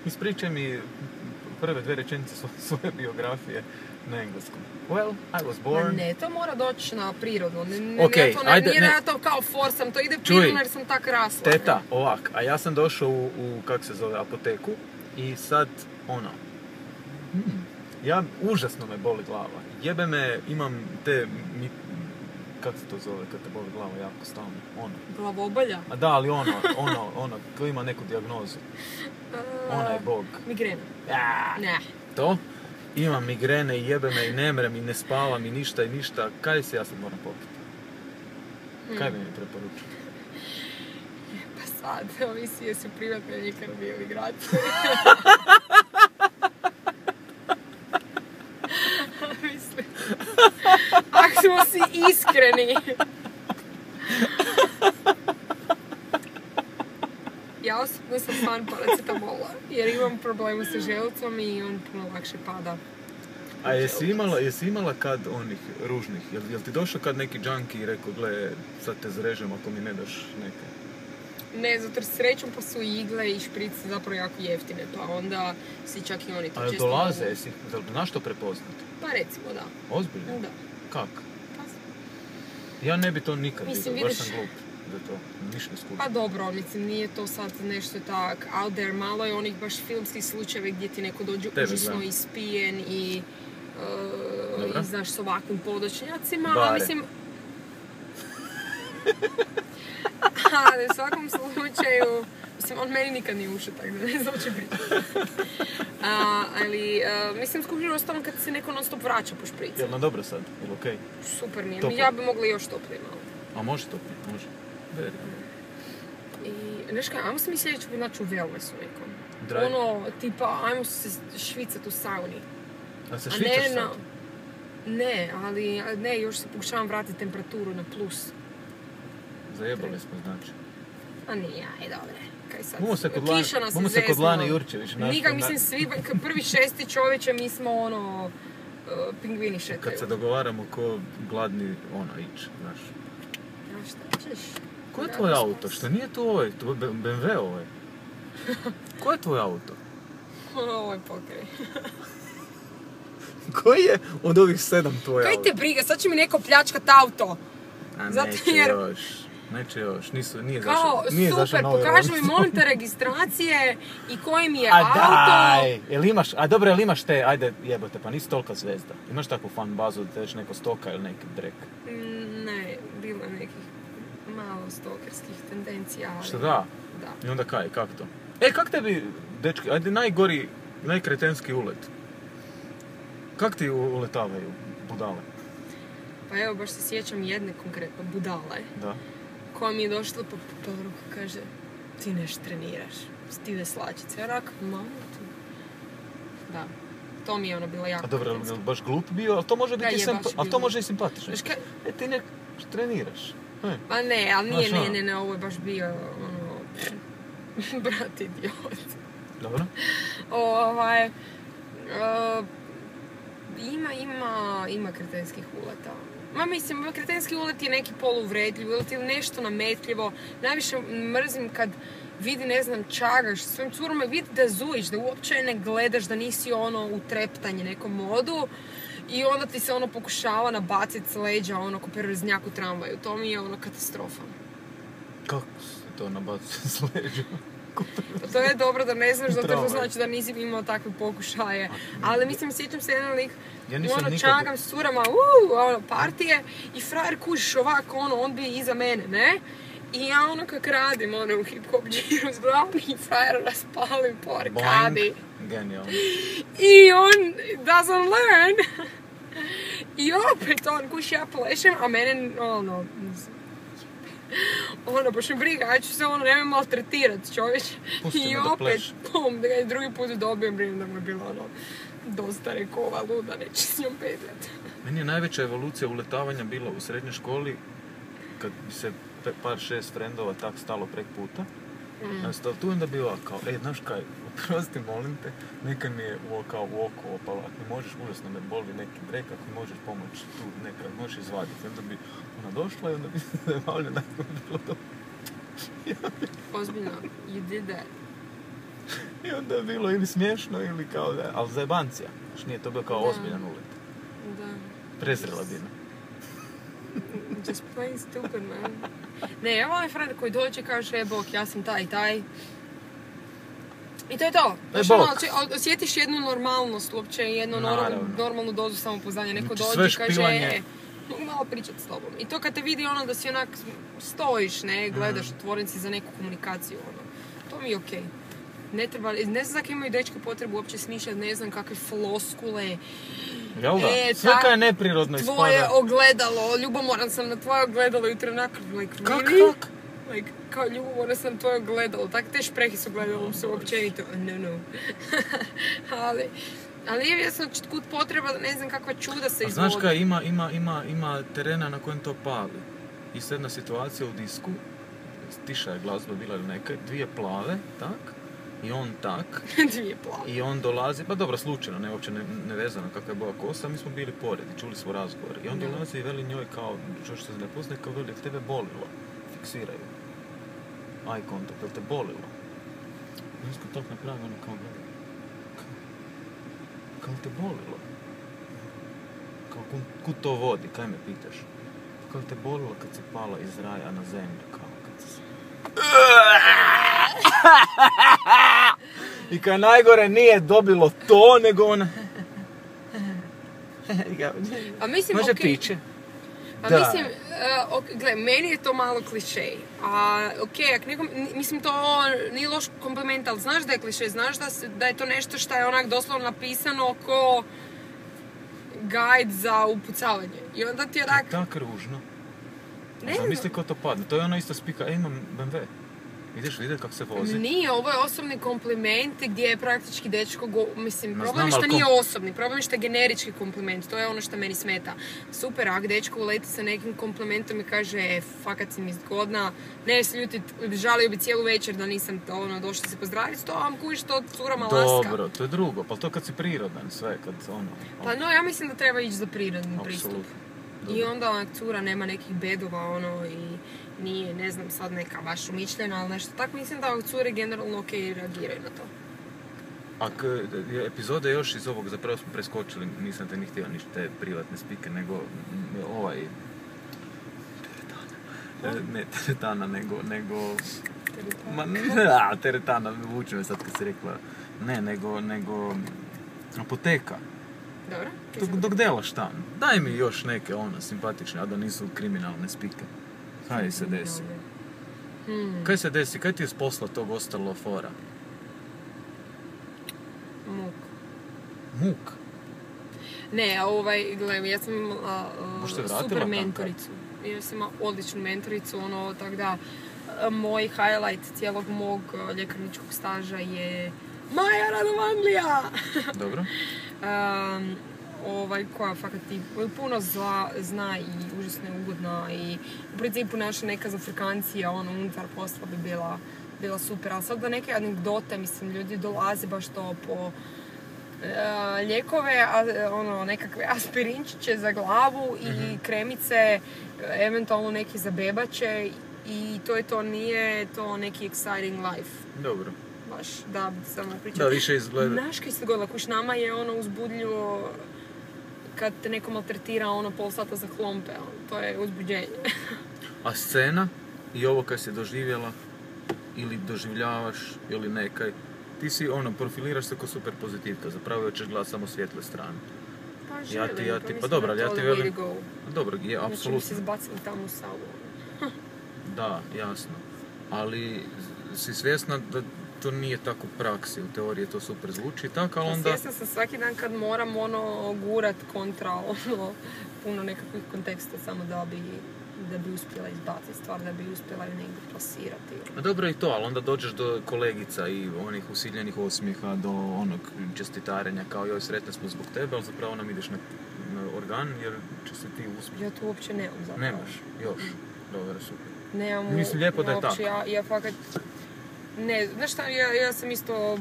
Ispričaj mi prve 2 rečenice svoje biografije na engleskom. Well, I was born... Ne, to mora doći na prirodno. Nije ja to kao forsam, to ide prirodno jer sam tak rasla. Teta, ovak, a ja sam došao u kak se zove, apoteku i sad, ja, užasno me boli glava. Jebe me, imam te, kak se to zove kad te boli glava jako stalno? Glavobolja? A da, ali ko ima neku dijagnozu. Ona je bog. Migrena. Ne. To? Imam migrene i jebe me i ne mrem i ne spavam i ništa. Kaj se ja sad moram popiti? Kaj bi mi preporučio? Pa sad, ovisi jesu privatne ljekarne ili gradske. Mislim, ako smo si iskreni. Ja osobno sam fan paracetamola, jer imam problemu sa želucom i on puno lakše pada. A jesi imala kad onih ružnih? Jel ti došao kad neki junkie i rekao, gle, sad te zrežem ako mi ne daš neke? Ne, zato srećom pa su igle i šprice zapravo jako jeftine, pa onda si čak i oni to često... Ali dolaze, znaš to prepoznati? Pa recimo, da. Ozbiljno? Da. Kak? Pa... Ja ne bi to nikad vidio, baš sam glup za to, ništa ne skušam. Pa dobro, mislim, nije to sad nešto tak out there, malo je onih baš filmskih slučajeva gdje ti neko dođe užasno ispijen i znaš s ovakvim podočnjacima, a mislim... Ali u svakom slučaju, mislim, on meni nikad nije ušao, tako da ne znam će pričati. Ali, mislim, skužio ostalo kad se neko non stop vraća po šprici. Jel' nam dobro sad? Jel' okej? Super mi je. Ja bi mogla još toplije malo. A može toplije? Može. Veri. I, znaš kaj, ajmo se mi sljedeći put naći u wellnessu nekom. Ono, tipa, ajmo se švicat u sauni. A se švicaš sad? Ne, ali ne, još se pokušavam vratiti temperaturu na plus. Zajebali smo, znači. A nije, aj dobre. Kaj sad? Bomo se kod Lane Jurčević našli. Nikak, mislim, svi, prvi 6. čovječe, mi smo ono, pingvini šetaju. Kad se dogovaramo ko gladni, ić, znaš. A šta ćeš? Ko je tvoj auto? Što nije to ovaj? To je BMW ovaj. Ko je tvoj auto? Ovo je pokrej. Koji je od ovih 7 tvoj auto? Kaj te briga, sad će mi neko pljačkat auto. A neće još, nije kao, zašao super, pokaži mi molim te registracije i koji mi je auto. A daj, jel imaš te, ajde jebote, pa nisi tolika zvezda. Imaš takvu fan bazu da te već neko stoka ili neki drek? Ne, bilo je nekih malo stokerskih tendencija, ali... Što da? Da. I onda kak to? Kak tebi, dečki, ajde najkretenski ulet? Kak ti uletavaju budale? Pa evo, baš se sjećam jedne konkretno budale. Da. Koja mi je došla po poruku, kaže, ti nešto treniraš, ti veslačice. Ja rak, mamo ti. Da, to mi je ono bila jako. A dobro, je li baš glup bio? Ali to može biti ali to može i simpatično. Ti nešto treniraš. Pa ne, ali nije, ne, ovo je baš bio, ono, brat idiot. Dobro. Ima kretenskih uleta. Ma mislim, kretenski ulet je neki poluvredljiv ulet ili nešto nametljivo. Najviše mrzim kad vidi, ne znam, čagaš svojim curama i vidi da zujiš, da uopće ne gledaš, da nisi ono u treptanje nekom modu i onda ti se ono pokušava nabaciti s leđa ono ko perveznjak u tramvaju. To mi je ono katastrofa. Kako se to nabaciti s leđa? To je dobro da ne znaš, zato to znači da nisi imao takve pokušaje. Ali mislim, sjećam se jedan lik, čagam s curama, partije i frajer kužiš ovako, on bi iza mene, ne? I ja ono kak radim, u hip-hop džiru s glavom i frajer raspalim po arkadi. Genijalno. I on doesn't learn. I opet kuši ja plešem, a mene, baš mi briga, ja ću se nemoj maltretirat čovječ. I opet, da ga drugi put dobijem, brinem da mu je bilo dosta rekao, ova luda, neće s njom petljati. Meni je najveća evolucija uletavanja bila u srednjoj školi, kad bi se par 6 frendova tak stalo prek puta. Tu onda bi ovako, kao, znaš kaj, oprosti, molim te, nekad mi je u oko opala, ako mi možeš, užasno me boli neki brek, ako mi možeš pomoći tu nekad, možeš izvaditi. Onda bi ona došla i onda bi se zabavlja nakon bilo dobro. Ozbiljno, you did that. I onda je bilo ili smiješno ili kao da, ali zajebancija. Znaš, nije to bio kao ozbiljan ulet. Da. Prezrela bi me. Just plain stupid, man. Ne, evo ovaj friend koji dođe i kaže, bok, ja sam taj i taj. I to je to. Znaš, osjetiš jednu normalnost, uopće jednu normalnu dozu samopoznanja. Neko dođe i kaže, mogu malo pričati s tobom. I to kad te vidi ono da si onak stojiš, ne, gledaš u tvornici za neku komunikaciju, ono. To mi je okej. Ne treba, ne znam zakaj imaju dečke potrebu uopće smišljati, ne znam kakve floskule. Jel da? Sve kaj je neprirodno ispada. Tvoje ogledalo, ljubomoran sam na tvoje ogledalo jutro onak, like, really? Kak? Like, kao ljubomoran sam na tvoje ogledalo. Tak te šprehi s ogledalom su općenito. No. Ali je jasno kud potreba da ne znam kakva čuda se izvodi. A znaš kaj, ima terena na kojem to pali. I sad jedna situacija u disku, tiša je glazba bila ili neka, 2 plave, tak? I on tak. 2 plave. I on dolazi, pa dobro, slučajno, ne uopće nevezano kakva je boja kosa, mi smo bili pored i čuli smo razgovor. I on dolazi i veli njoj kao, što se ne poznaje, kao veli, tebe bolilo. Fiksiraju. Eye contact, jel te bolilo? I on smo tako napravi, ono kao gleda. Kao te bolilo? Kao kud to vodi, kaj me pitaš? Kao te bolilo kad si pala iz raja na zemlju, kao kad si... I kaj najgore nije dobilo to, nego ona... A mislim, može piće. A da. Mislim, gle, meni je to malo klišej. A, ako nekom, mislim, to nije loš kompliment, ali znaš da je klišej, znaš da je to nešto što je onak doslovno napisano ko guide za upucavanje. I onda ti je onak... To je tako ružno. Zamisli ko to padne. To je ona isto spika, imam BMW. Ideš vidjeti kako se vozi? Nije, ovo je osobni kompliment gdje je praktički dečko, problem je što nije osobni, problem je što je generički kompliment, to je ono što meni smeta. Super, ako dečko uleti sa nekim komplimentom i kaže, fakat si mi zgodna, ne se ljutit, žalio bi cijelu večer da nisam došla se pozdraviti, to vam kužiš, to curama laska. Dobro, to je drugo, pa to kad si prirodan sve, kad ono... Pa no, ja mislim da treba ići za prirodni pristup. I onda onak cura nema nekih bedova, i nije, ne znam, sad neka baš umišljena, ali nešto. Tako mislim da cure generalno reagiraju na to. Ako epizode još iz ovog, zapravo smo preskočili, nisam te ni htio ništa te privatne spike, nego teretana, nego... Teretana, vuče me sad kad si rekla, nego apoteka. Dobro. Dok delaš tam, daj mi još neke simpatične, a da nisu kriminalne spike. Kaj se desi? Kaj se desi? Kaj ti je s posla tog ostalo fora? Muk? Ne, gledaj, ja sam imala super mentoricu. Ja sam imala odličnu mentoricu, tako da moj highlight cijelog mog ljekarničkog staža je Maja Radovanlija! Dobro. Koja fakat ti puno zna i užasno je ugodna i u principu naša neka zafrikancija unutar posla bi bila super, ali sad da neke anegdote, mislim, ljudi dolaze baš to po lijekove, nekakve aspirinčiće za glavu i kremice, eventualno neki za bebače i to nije to neki exciting life. Dobro. Baš, da, samo pričam. Da, više izgleda. Znaš kaj se dogodila, kuš nama je uzbudljivo kad te neko maltretira pol sata za klompe, to je uzbuđenje. A scena i ovo kaj si doživjela ili doživljavaš ili nekaj, ti si profiliraš se kao super pozitivka, zapravo hoćeš gledati samo svijetle strane. Pa želim, pa dobro, ali ja ti velim... Dobro, je, apsolutno. Znači mi se zbacili tamo u salu. Da, jasno. Ali si svjesna da to nije tako u praksi, u teoriji to super zvuči tako, ali onda... Svjesna sam svaki dan kad moram gurat kontra puno nekakvih konteksta samo da bi da bi uspjela izbaciti stvar, da bi uspjela ju negdje plasirati. A dobro i to, ali onda dođeš do kolegica i onih usiljenih osmijeha, do onog čestitarenja, kao joj sretni smo zbog tebe, ali zapravo nam ideš na organ jer će se ti uspjeti. Ja to uopće nemam zapravo. Nemaš, još. Dobro, super. Nemam Mislim, lijepo da je uopće, tako. ja fakat... Ne, znaš šta, ja sam isto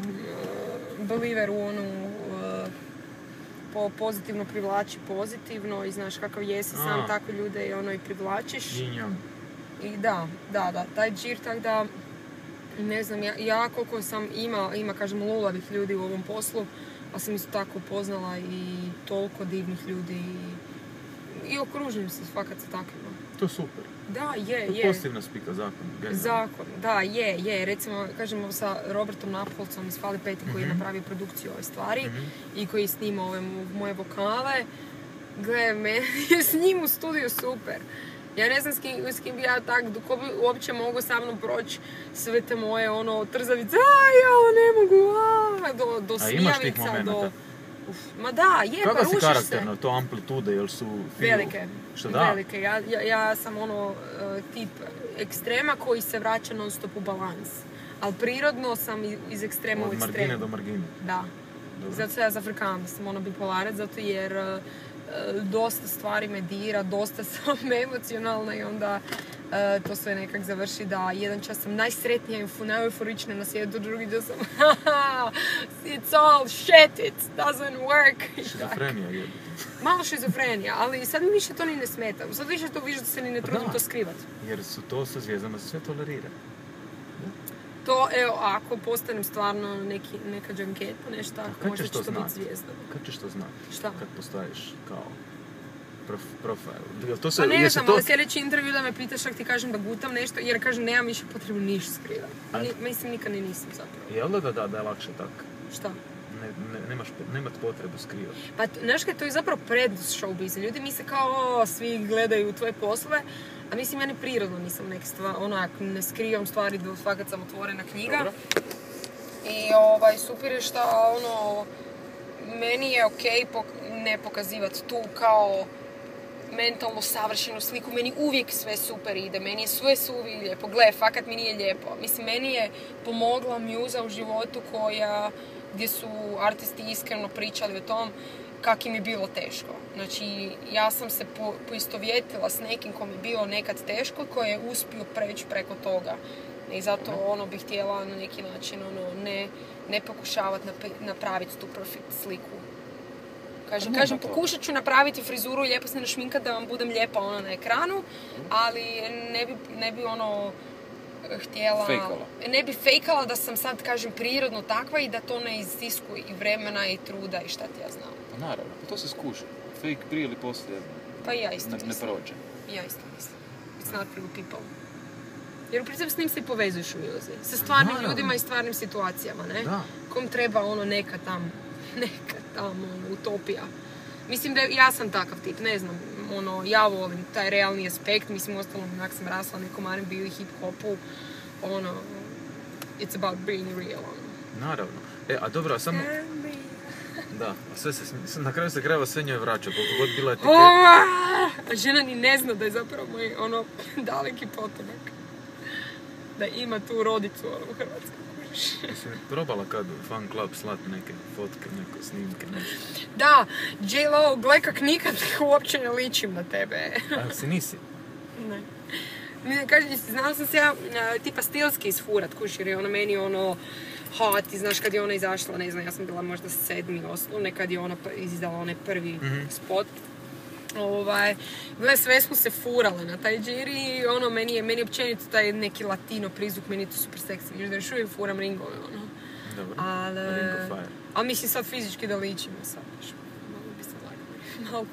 believer u onu pozitivno privlači pozitivno i znaš kakav jesi sam, tako ljude i privlačiš. I da, taj džir, tak da, ne znam, ja koliko sam ima, kažem, lulavih ljudi u ovom poslu, a sam isto tako upoznala i toliko divnih ljudi i okružujem se fakat sa takvima. To je super. Da, je. To je pozitivna spika, zakon. Genial. Zakon, da, je. Recimo, kažemo sa Robertom Napolcom iz Fali Peti koji je napravio produkciju ove stvari i koji je snimao ove moje vokale. Gle, meni je s njim u studiju super. Ja ne znam s kim bi ja ko bi uopće mogu sa mnom proći sve te moje trzavice, ja ne mogu, do smijavica, imaš tih momenata? Ma da, je, kako pa rušiš se. Kako si karakterno, to amplitude, jel su... Velike. Što da? Velike. Ja sam tip ekstrema koji se vraća non stop u balans. Ali prirodno sam iz ekstrema u ekstremu. Od margine do margine. Da. Dobro. Zato ja zafrikavam, sam bipolarac, zato jer dosta stvari me dira, dosta sam emocionalna i onda to sve nekak završi da jedan čas sam najsretnija i najeuforična na svijetu, drugi čas sam it's all shit, it doesn't work. Šizofrenija je. Malo šizofrenija, ali sad mi više to ni ne smeta. Sad više da se ni ne trudim to skrivat. Jer su to sa zvijezdama sve tolerira. To, evo, ako postanem stvarno neka džanketa, nešto tako, možda će to biti zvijezda. Kad ćeš to znati? Šta? Kad postaješ kao profil. Pa ne znam, ali sljedeći intervju da me pitaš ako ti kažem da gutam nešto, jer kažem nemam više potrebu niš skrivati. Mislim, nikad ni nisam zapravo. Jel da je lakše tako? Šta? Nemat potrebu skrivati. Pa, znaš kaj, to je zapravo prednost showbiza. Ljudi misle kao, svi gledaju tvoje poslove, a mislim, ja ni prirodno nisam neke stvari, ne skrivam stvari do fakat sam otvorena knjiga. Dobro. I super je šta, meni je okej ne pokazivati tu kao mentalno savršenu sliku, meni uvijek sve super ide, meni je sve suvi lijepo, gle, fakat mi nije lijepo. Mislim, meni je pomogla mjuza u životu gdje su artisti iskreno pričali o tom kak im je bilo teško. Znači, ja sam se poistovjetila s nekim kom je bilo nekad teško, koji je uspio preći preko toga. I zato bih htjela na neki način ne pokušavati napraviti tu perfect sliku. Kažem, pokušat ću napraviti frizuru i lijepo se našminkat da vam budem lijepa na ekranu, ali ne bi htjela... Fejkala. Ne bi fejkala da sam sad, kažem, prirodno takva i da to ne iziskuje i vremena i truda i šta ti ja znam. Pa naravno, to se skuša. Fake prije ili poslije pa ja isto ne prođe. Ja isto mislim. It's not real people. Jer u principu s njim se i povezuješ u iluzi. Sa stvarnim ljudima i stvarnim situacijama, ne? Da. Kom treba neka tam utopija. Mislim da ja sam takav tip, ne znam, ja volim taj realni aspekt, mislim, ostalom, onak sam rasla nekom R&B i hip-hopu, it's about being real, Naravno. A dobro, a samo... Da, a sve se, na kraju se krajeva sve njoj vraća, koliko god bila etiketa. Žena ni ne zna da je zapravo moj, daleki potomak. Da ima tu rodicu, u Hrvatskoj. Jesi probala kad u fan club slat neke fotke, neke snimke, nešto? Da, J-Lo, gle kak nikad uopće ne ličim na tebe. A si nisi? Ne. Kažem, znala sam se ja tipa stilski isfurat, kuš, jer je meni hot, i znaš kad je ona izašla, ne znam, ja sam bila možda 7. osnovne, kad je ona izdala onaj prvi spot. Gle, sve smo se furale na taj džir i meni je općenito taj neki latino prizvuk, meni je to super seksi. Mislim da još uvijek furam ringove, Dobro, Ring of Fire. Ali mislim sad fizički da ličimo sad, malo bi se lagali. Malo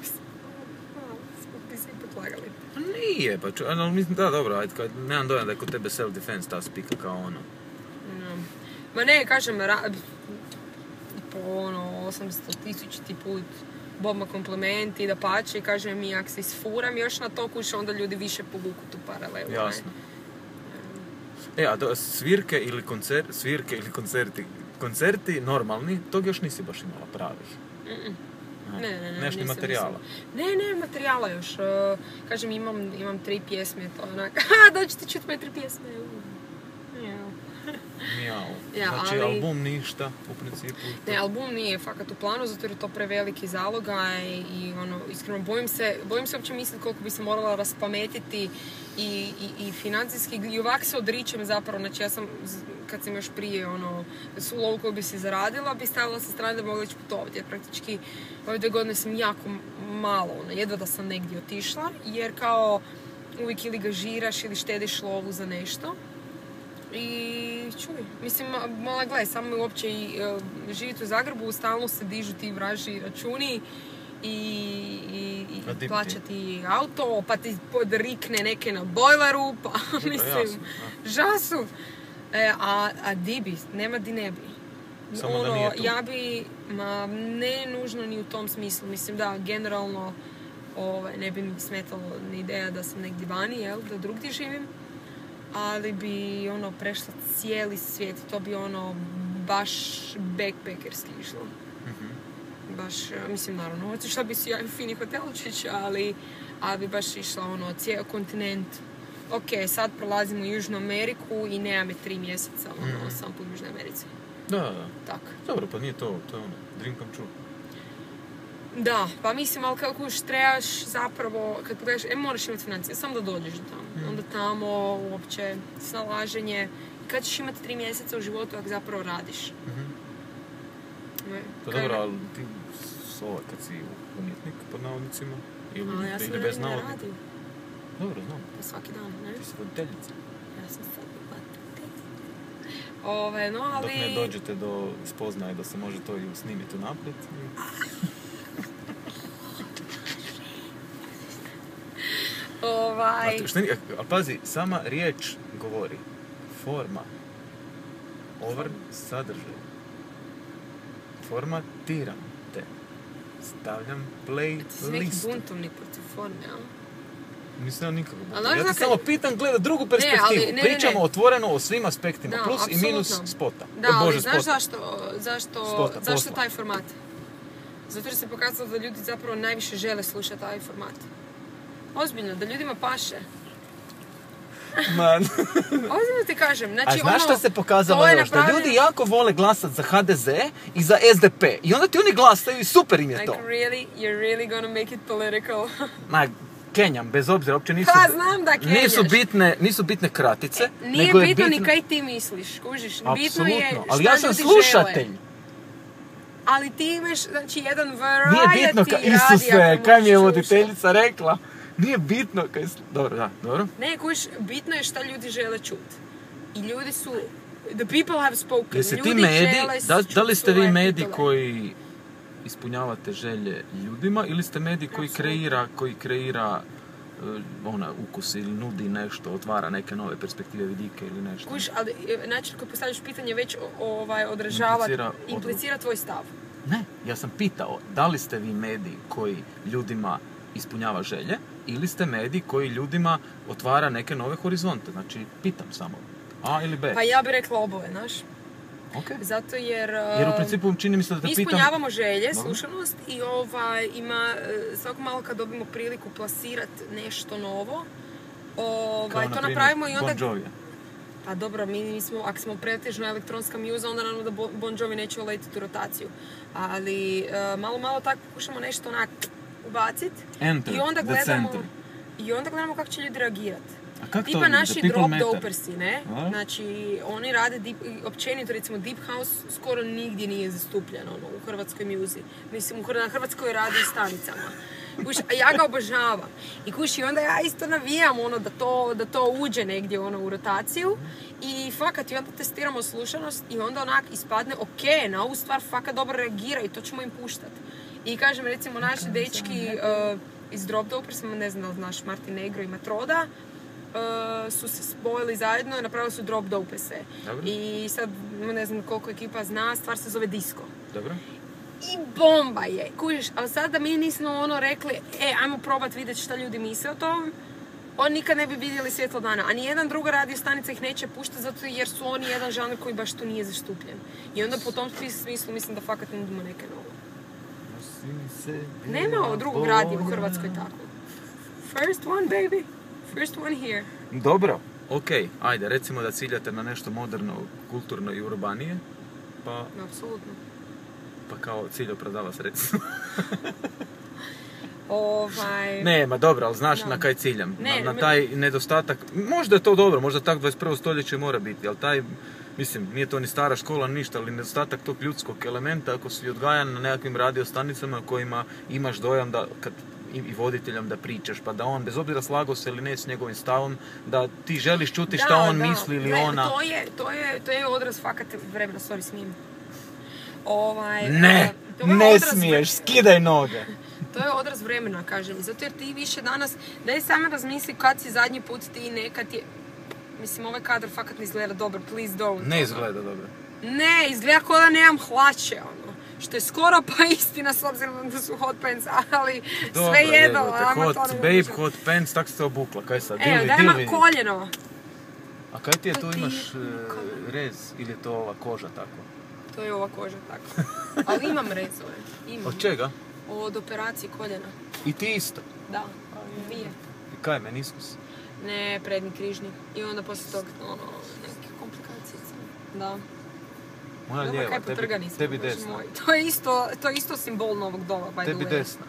bi se i potlagali. Nije, ali mislim, da, dobro, ajde, nemam dojam da je kod tebe self-defense ta spika kao Ma ne, kažem, po 800.000 put Bobma komplimenti, da pače i kaže mi, ako se isfuram još na to kuš, onda ljudi više povuku tu paralelu. Jasno. A svirke ili koncerti, koncerti normalni, tog još nisi baš imala pravih. Neš ni materijala? Ne, materijala još. Kažem, imam 3 pjesme, to je onak, dođite čuti moje 3 pjesme. Mijau. Ja, Znači, ali... album ništa, u principu? Ne, album nije fakat u planu, zato jer je to preveliki zalogaj i ono, iskreno, bojim se uopće misliti koliko bi se morala raspametiti i financijski, i ovak se odričem zapravo, znači ja sam, kad sam još prije, ono, svu lovu koju bi si zaradila, bi stavila sa strane da bi mogla ići putovati, jer praktički ove 2 godine sam jako malo, ono, jedva da sam negdje otišla, jer kao uvijek ili gažiraš ili štediš lovu za nešto. I čuj, mislim, gledaj, samo uopće i živjeti u Zagrebu, stalno se dižu ti vraži računi i plaćati auto, pa ti podrikne neke na bojleru, pa mislim, žasu. A di bi, nema di ne bi. Samo da nije tu. Ja bi, ne nužno ni u tom smislu, mislim da generalno ne bi mi smetalo ni ideja da sam negdje vani, jel, da drugdje živim. Ali bi prešla cijeli svijet, to bi baš backpackerski išlo. Baš, mislim, naravno, otišla bi si ja u fini hotelčić, ali bi baš išla cijeli kontinent. Ok, sad prolazimo u Južnu Ameriku i nema me 3 mjeseca, sam po Južnoj Americi. Da. Tak. Dobro, pa nije to je dream come true. Da, pa mislim, ali kako už trebaš zapravo, kad pogledaš, moraš imati financije, samo da dođeš do tamo. Onda tamo uopće snalaženje. I kad ćeš imati 3 mjeseca u životu ako zapravo radiš? To je dobro, ali ti kad si umjetnik, pod navodnicima, ili bez navodnika? Dobro, znam. Pa svaki dan, ne? Ti si voditeljica. Ja sam sad voditeljica. Ali... Dok ne dođete do spoznaje da se može to i snimiti unaprijed. Ali pazi, sama riječ govori. Forma. Sadržaj. Formatiram te. Stavljam play listu. Ti si neki buntovnik protiv forme, jel? Nisam nikako buntovnik. Ja ti samo pitam, gleda drugu perspektivu. Pričamo otvoreno o svim aspektima. Plus i minus spota. Da, ali znaš zašto taj format? Zato jer se pokazalo da ljudi zapravo najviše žele slušati taj format. Ozbiljno, da ljudima paše. Ozbiljno ti kažem. Znači, a znaš što se pokazalo još? Da ljudi jako vole glasat za HDZ i za SDP. I onda ti oni glasaju i super im je to. Like, really? You're really gonna make it political? Kenjam, bez obzira, uopće nisu... Pa znam da kenjaš. Nisu bitne kratice. Nije bitno ni kaj ti misliš, kužiš. Bitno je šta ljudi žele. Ali ja sam slušatelj. Ali ti imaš, znači, jedan variety nije bitno Isuse, kaj mi je voditeljica rekla? Nije bitno kaj... Dobro. Ne, kuš, bitno je šta ljudi žele čuti. I ljudi su... The people have spoken. Jesi ti medij, da li ste vi medij koji ispunjavate želje ljudima ili ste medij koji kreira ukus ili nudi nešto, otvara neke nove perspektive, vidike ili nešto? Kuš, ali način koji postavljaš pitanje već odražava, implicira tvoj stav. Ne, ja sam pitao, da li ste vi medij koji ljudima ispunjava želje ili ste medij koji ljudima otvara neke nove horizonte? Znači, pitam samo, A ili B? Pa ja bih rekla oboje, znaš. Okay. Zato jer u principu čini mi se da te mi pitam... ispunjavamo želje, slušanost i ima svako malo kad dobimo priliku plasirati nešto novo, to napravimo i onda... Bon Jovi. Pa dobro, mi smo, ako smo pretežno elektronska muza, onda naravno da Bon Jovi neće uletiti u rotaciju. Ali malo tako pokušamo nešto onak ubaciti i onda gledamo kako će ljudi reagirati. Tipa naši drop dopersi, ne? Znači, oni rade, općenito recimo Deep House skoro nigdje nije zastupljen u hrvatskoj muzi. Mislim, na hrvatskoj radio stanicama. A ja ga obožavam. I onda ja isto navijam da to uđe negdje u rotaciju. I fakat, i onda testiramo slušanost i onda onak ispadne, ok, na ovu stvar fakat dobro reagira i to ćemo im puštati. I kažem, recimo, naši dečki iz Drop Dopersima, ne znam da li znaš, Martin Negro i Matroda, su se spojili zajedno i napravili su Drop Dopese. I sad, ne znam koliko ekipa zna, stvar se zove Disco. Dobro. I bomba je, kužiš, ali sad da mi nismo rekli, ajmo probat vidjeti šta ljudi misle o tom, oni nikad ne bi vidjeli svjetlo dana, a nijedan druga radio stanica ih neće puštati zato jer su oni jedan žanr koji baš tu nije zastupljen. I onda po tom smislu mislim da fakat nudimo neke novo. Nema drugog radija u Hrvatskoj tako. First one, baby. First one here. Dobro, okej, ajde, recimo da ciljate na nešto moderno, kulturno i urbanije, pa... Apsolutno. Pa kao cilj opravdava se, recimo. Ne, ma dobro, ali znaš na kaj ciljam. Na taj nedostatak, možda je to dobro, možda tak 21. stoljeće mora biti, ali taj, mislim, nije to ni stara škola, ništa, ali nedostatak tog ljudskog elementa, ako si odgajan na nekakvim radiostanicama kojima imaš dojam da, kad i voditeljom da pričaš, pa da on, bez obzira slagao se ili ne s njegovim stavom, da ti želiš čuti šta on misli ili ona. To je odraz fakat vremena, sorry, smijem. Ne smiješ, skidaj noge. To je odraz vremena, kažem. Zato jer ti više danas, daj samo razmisli kad si zadnji put ti nekad je... Mislim, ovaj kadar fakat ne izgleda dobro, please don't. Ne izgleda dobro. Ne, izgleda kao da nemam hlače, ono. Što je skoro pa istina, s obzirom da su hot pants, ali sve jedno. Hot pants, tak se obukla, kaj sad? Evo, daj ima koljeno. A kaj ti je tu, imaš rez ili je to ova koža tako? To je ova koža tako. Ali imam rezove. Od čega? Od operacije koljena. I ti isto? Da, dvije. I kaj, meniskus? Ne, prednji križni. I onda poslije toga, neke komplikacije. Da. Moja lijeva, tebi desna. To je isto simbol novog doba, by the way. Tebi desna.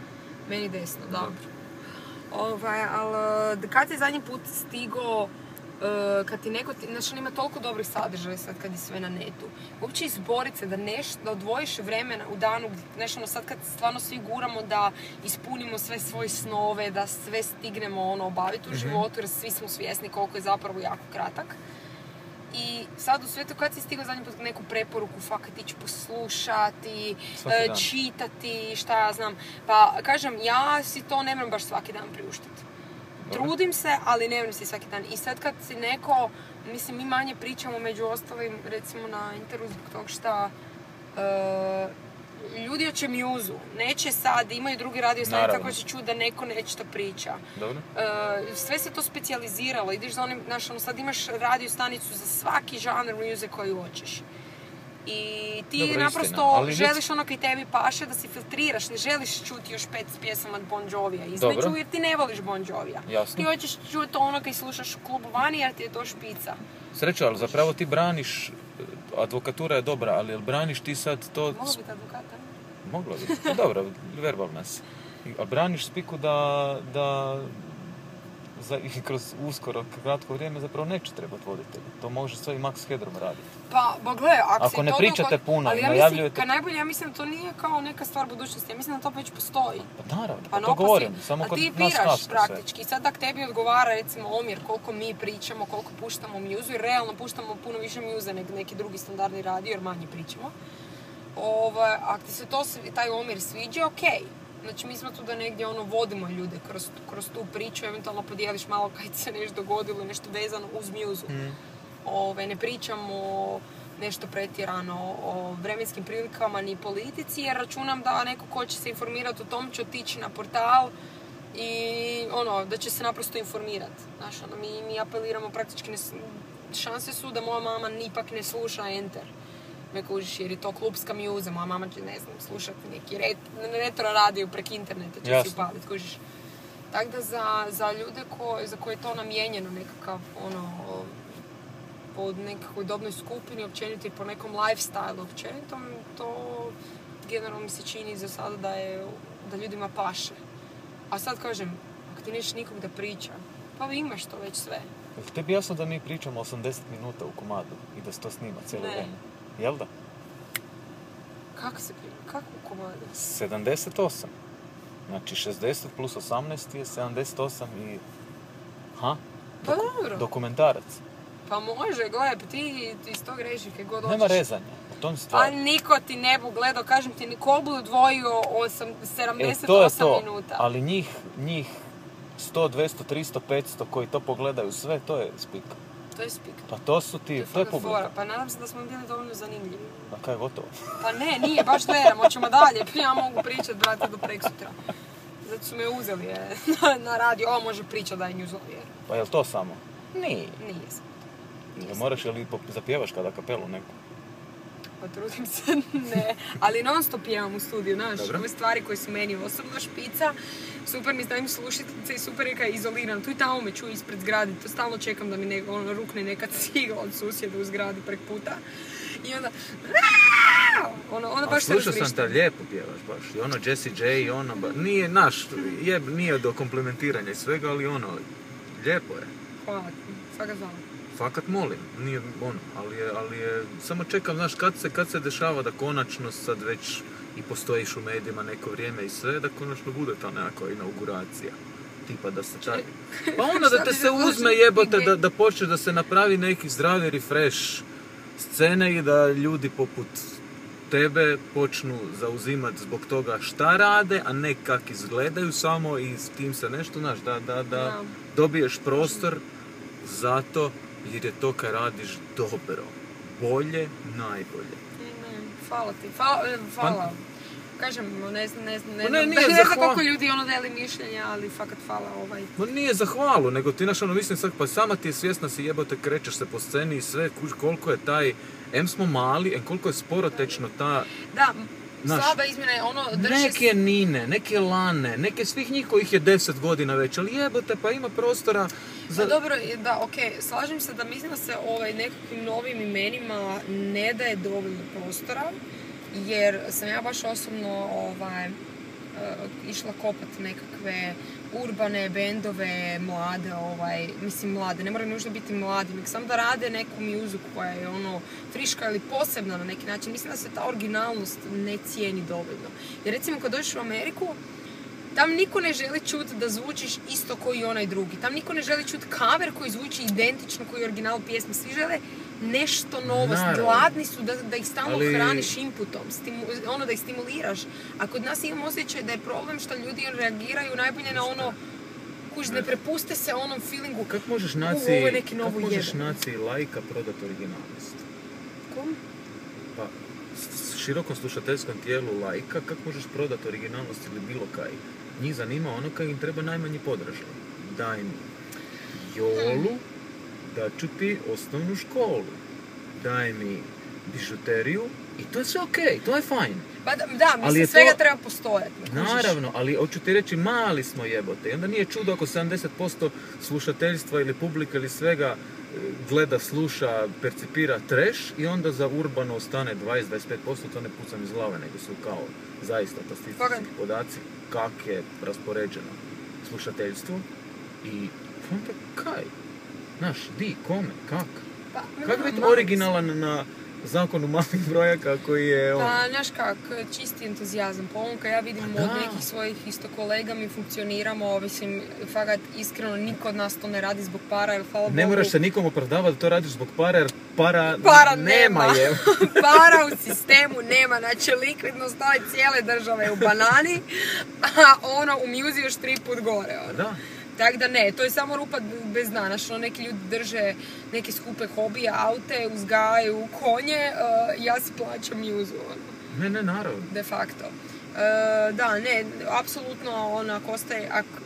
Meni desna, da. Ali kad je zadnji put stigo, kad ti neko, znaš, on ima toliko dobrih sadržaja sad kad je sve na netu. Uopće izboriti se da odvojiš vremena u danu, znaš, ono sad kad stvarno svi guramo da ispunimo sve svoje snove, da sve stignemo obaviti u životu, jer svi smo svjesni koliko je zapravo jako kratak. I sad u svijetu kad si stigao zadnji put neku preporuku, fakat ići poslušati, čitati, šta ja znam. Pa kažem, ja si to ne moram baš svaki dan priuštiti. Trudim se, ali ne moram si svaki dan. I sad kad si neko, mislim, mi manje pričamo među ostalim, recimo na Interu zbog toga šta ljudi hoće mjuzu. Neće sad, imaju drugi radio stanice, tako će čuti da neko neće to priča. Dobro. Sve se to specijaliziralo. Ideš za onim, znaš, sad imaš radio stanicu za svaki žanr muze koji hoćeš. I ti naprosto želiš ono koji tebi paše da si filtriraš, ne želiš čuti još 5 pjesama od Bon Jovija između jer ti ne voliš Bon Jovija. Jasno. Ti hoćeš čuti ono koji slušaš u klubu vani jer ti je to špica. Sreća, ali zapravo ti braniš, advokatura je dobra, ali braniš ti sad to... Mogla biti advokata? Mogla biti, dobro, verbalna si. Ali braniš spiku da i kroz uskoro kratko vrijeme zapravo neće trebati voditelji. To može sve i Max Headroom raditi. Pa, gle, ako ne pričate puno i najavljujete... Kad najbolje, ja mislim da to nije kao neka stvar budućnosti, ja mislim da to već postoji. Pa naravno, to govorim, samo kod nas kasno sve. A ti biraš praktički, sad ako tebi odgovara recimo omjer koliko mi pričamo, koliko puštamo mjuzu, i realno puštamo puno više mjuze nego neki drugi standardni radio, jer manje pričamo. Ako ti se taj omjer sviđa, okej. Znači, mi smo tu da negdje vodimo ljude kroz tu priču, eventualno podijeliš malo kaj se nešto dogodilo, nešto vezano uz mjuzu. Ne pričamo nešto pretjerano o vremenskim prilikama ni politici, jer računam da neko ko će se informirati o tom će otići na portal i da će se naprosto informirati. Znaš, mi apeliramo praktički, šanse su da moja mama ipak ne sluša Enter. Me kužiš, jer je to klubska mjuza, moja mama će, ne znam, slušati neki retro radio prek interneta, će si upaliti, kužiš. Tako da za ljude za koje je to namijenjeno nekakav, po nekakvoj dobnoj skupini, općenito i po nekom lifestyle općenito, to generalno mi se čini za sada da ljudima paše. A sad kažem, ako ti nećeš nikog da priča, pa imaš to već sve. Tebi jasno da mi pričamo 80 minuta u komadu i da se to snima cijelo vrijeme? Jel da? Kako u komadu? 78. Znači 60 plus 18 je 78 i... Pa dobro. Dokumentarac. Pa može, gledaj, pa ti iz tog reži kaj god hoćeš. Nema rezanja, o tom stvar. Pa niko ti ne bu gledao, kažem ti, niko bu odvojio 78 minuta. Ali njih 100, 200, 300, 500 koji to pogledaju sve, to je spika. To je spika. Pa to su ti, to je publika. Pa nadam se da smo bili dovoljno zanimljivi. Pa kaj je gotovo? Pa nije, baš gledam, hoćemo dalje. Ja mogu pričati, brate, do preksutra. Zato su me uzeli na radio, ovo može pričati da je newsletter. Pa je li to samo? Nije. Nije samo. Moraš li zapjevaš kada kapelu neku? pa trudim se, ne. Ali non stop pjevam u studiju, znaš, Dobro. ove stvari koje su meni osobno špica, super mi stavim slušalice i super je kad je izoliran. Tu i tamo me čuju ispred zgrade, to stalno čekam da mi rukne neka cigla od susjeda u zgradi prek puta. I onda... Onda baš slušao sam te, lijepo pjevaš baš. I ono Jessie J i ono, nije naš, nije do komplementiranja i svega, ali ono, lijepo je. Hvala ti, svaka zvala. Fakat molim, nije ono, ali je, samo čekam, znaš, kad se dešava da konačno sad već i postojiš u medijima neko vrijeme i sve, da konačno bude ta nekakva inauguracija. Tipa da se taj... Pa onda da te se uzme jebote, da počne da se napravi neki zdravi refresh scene i da ljudi poput tebe počnu zauzimati zbog toga šta rade, a ne kak izgledaju samo i s tim se nešto, znaš, da dobiješ prostor zato jer je to kad radiš dobro. Bolje, najbolje. Hvala ti. Hvala. Kažem, ne znam koliko ljudi deli mišljenja, ali fakat hvala Ma nije za hvalu, nego ti naš mislim sad, pa sama ti je svjesna si jebote, krećeš se po sceni i sve, koliko je taj, smo mali, koliko je sporotečno ta... Da, slaba izmjena je Neke Nine, neke Lane, neke svih njih kojih je 10 godina već, ali jebote, pa ima prostora za... Pa dobro, da, okej, slažem se da mislim da se nekakvim novim imenima ne daje dovoljno prostora, jer sam ja baš osobno išla kopati nekakve urbane bendove, mlade, mlade, ne moraju nužno biti mladi, nek samo da rade neku muziku koja je friška ili posebna na neki način. Mislim da se ta originalnost ne cijeni dovoljno. Jer recimo kad dođeš u Ameriku, tam niko ne želi čuti da zvučiš isto koji onaj drugi. Tam niko ne želi čuti cover koji zvuči identično koji original pjesme. Svi žele nešto novo, gladni su da ih stalno hraniš inputom, da ih stimuliraš. A kod nas imamo osjećaj da je problem što ljudi reagiraju najbolje na ne prepuste se onom feelingu kako možeš naciji lajka prodat originalnost? Kom? Pa, širokom slušateljskom tijelu lajka, kako možeš prodat originalnost ili bilo kaj? Njih zanima ono kaj im treba najmanji podražaj. Daj mi Jolu, daću ti osnovnu školu, daj mi bižuteriju i to je sve okej, to je fajn. Pa da, mislim, svega treba postojati. Naravno, ali hoću ti reći, mali smo jebote. I onda nije čudo ako 70% slušateljstva ili publika ili svega gleda, sluša, percipira trash i onda za urbano ostane 20-25%, to ne pucam iz glave, nego su kao zaista statistički podaci kak je raspoređeno slušateljstvo i onda kaj? Znaš, di, kome, kak? Kak biti originalan na zakonu malih brojaka koji je... Pa, znaš kak, čisti entuzijazam. Po ovom kad ja vidim od nekih svojih isto kolega, mi funkcioniramo, mislim, fakat iskreno niko od nas to ne radi zbog para, jer hvala Bogu... Ne moraš se nikom opravdavati da to radiš zbog para, jer para nema je. Para u sistemu nema, znači likvidnost ove cijele države u banani, a u mjuzi još 3 put gore. Da. Tako da ne, to je samo rupa bez dna. Znači, neki ljudi drže neke skupe hobije, aute, uzgajaju konje, ja si plaćam muzu. Ne, naravno. De facto. Da, ne, apsolutno ako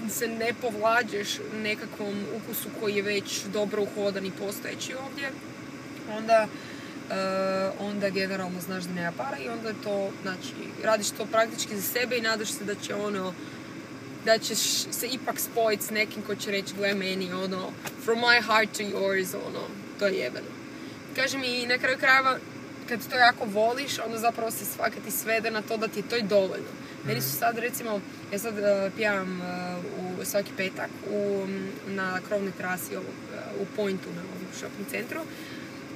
se ne povlađeš nekakvom ukusu koji je već dobro uhodan i postojeći ovdje, onda generalno znaš da nema para i onda je to, znači, radiš to praktički za sebe i nadaš se da će da ćeš se ipak spojiti s nekim ko će reći, gle meni, from my heart to yours, to je jebeno. Kažem i na kraju krajeva, kad to jako voliš, onda zapravo se svaka ti svede na to da ti je to i dovoljno. Meni su sad, recimo, ja sad pjevam svaki petak na krovnoj trasi u Pointu, na ovom shopping centru.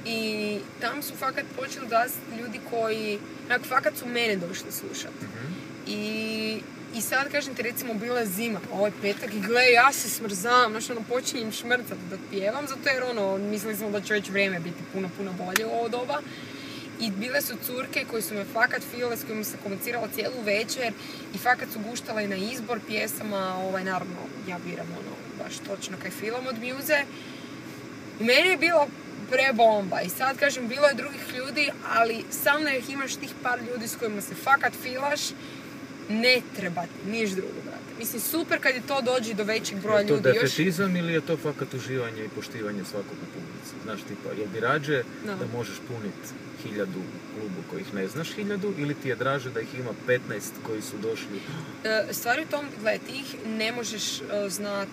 I tam su fakat počeli dolaziti ljudi koji, fakat su mene došli slušati. I sad, kažem ti, recimo, bila je zima, ovaj petak i gle, ja se smrzam, počinjem šmrcati dok pjevam, zato jer mislili smo da će već vrijeme biti puno bolje u ovo doba. I bile su curke koje su me fakat filale, s kojima sam komunicirala cijelu večer i fakat su guštala i na izbor pjesama, naravno, ja biram baš točno kaj filam od muze. Meni je bilo prebomba i sad, kažem, bilo je drugih ljudi, ali sam da imaš tih par ljudi s kojima se fakat filaš, ne treba ti, niš drugo, brate. Mislim, super kad je to dođe do većeg broja ljudi. Je to defetizam ili je to fakat uživanje i poštivanje svakog u publici? si? Znaš, tipa, jel bi rađe Da. da možeš puniti 1000 klubu kojih ne znaš 1000 ili ti je draže da ih ima 15 koji su došli? Stvari u tom, gledaj, ti ih ne možeš znat,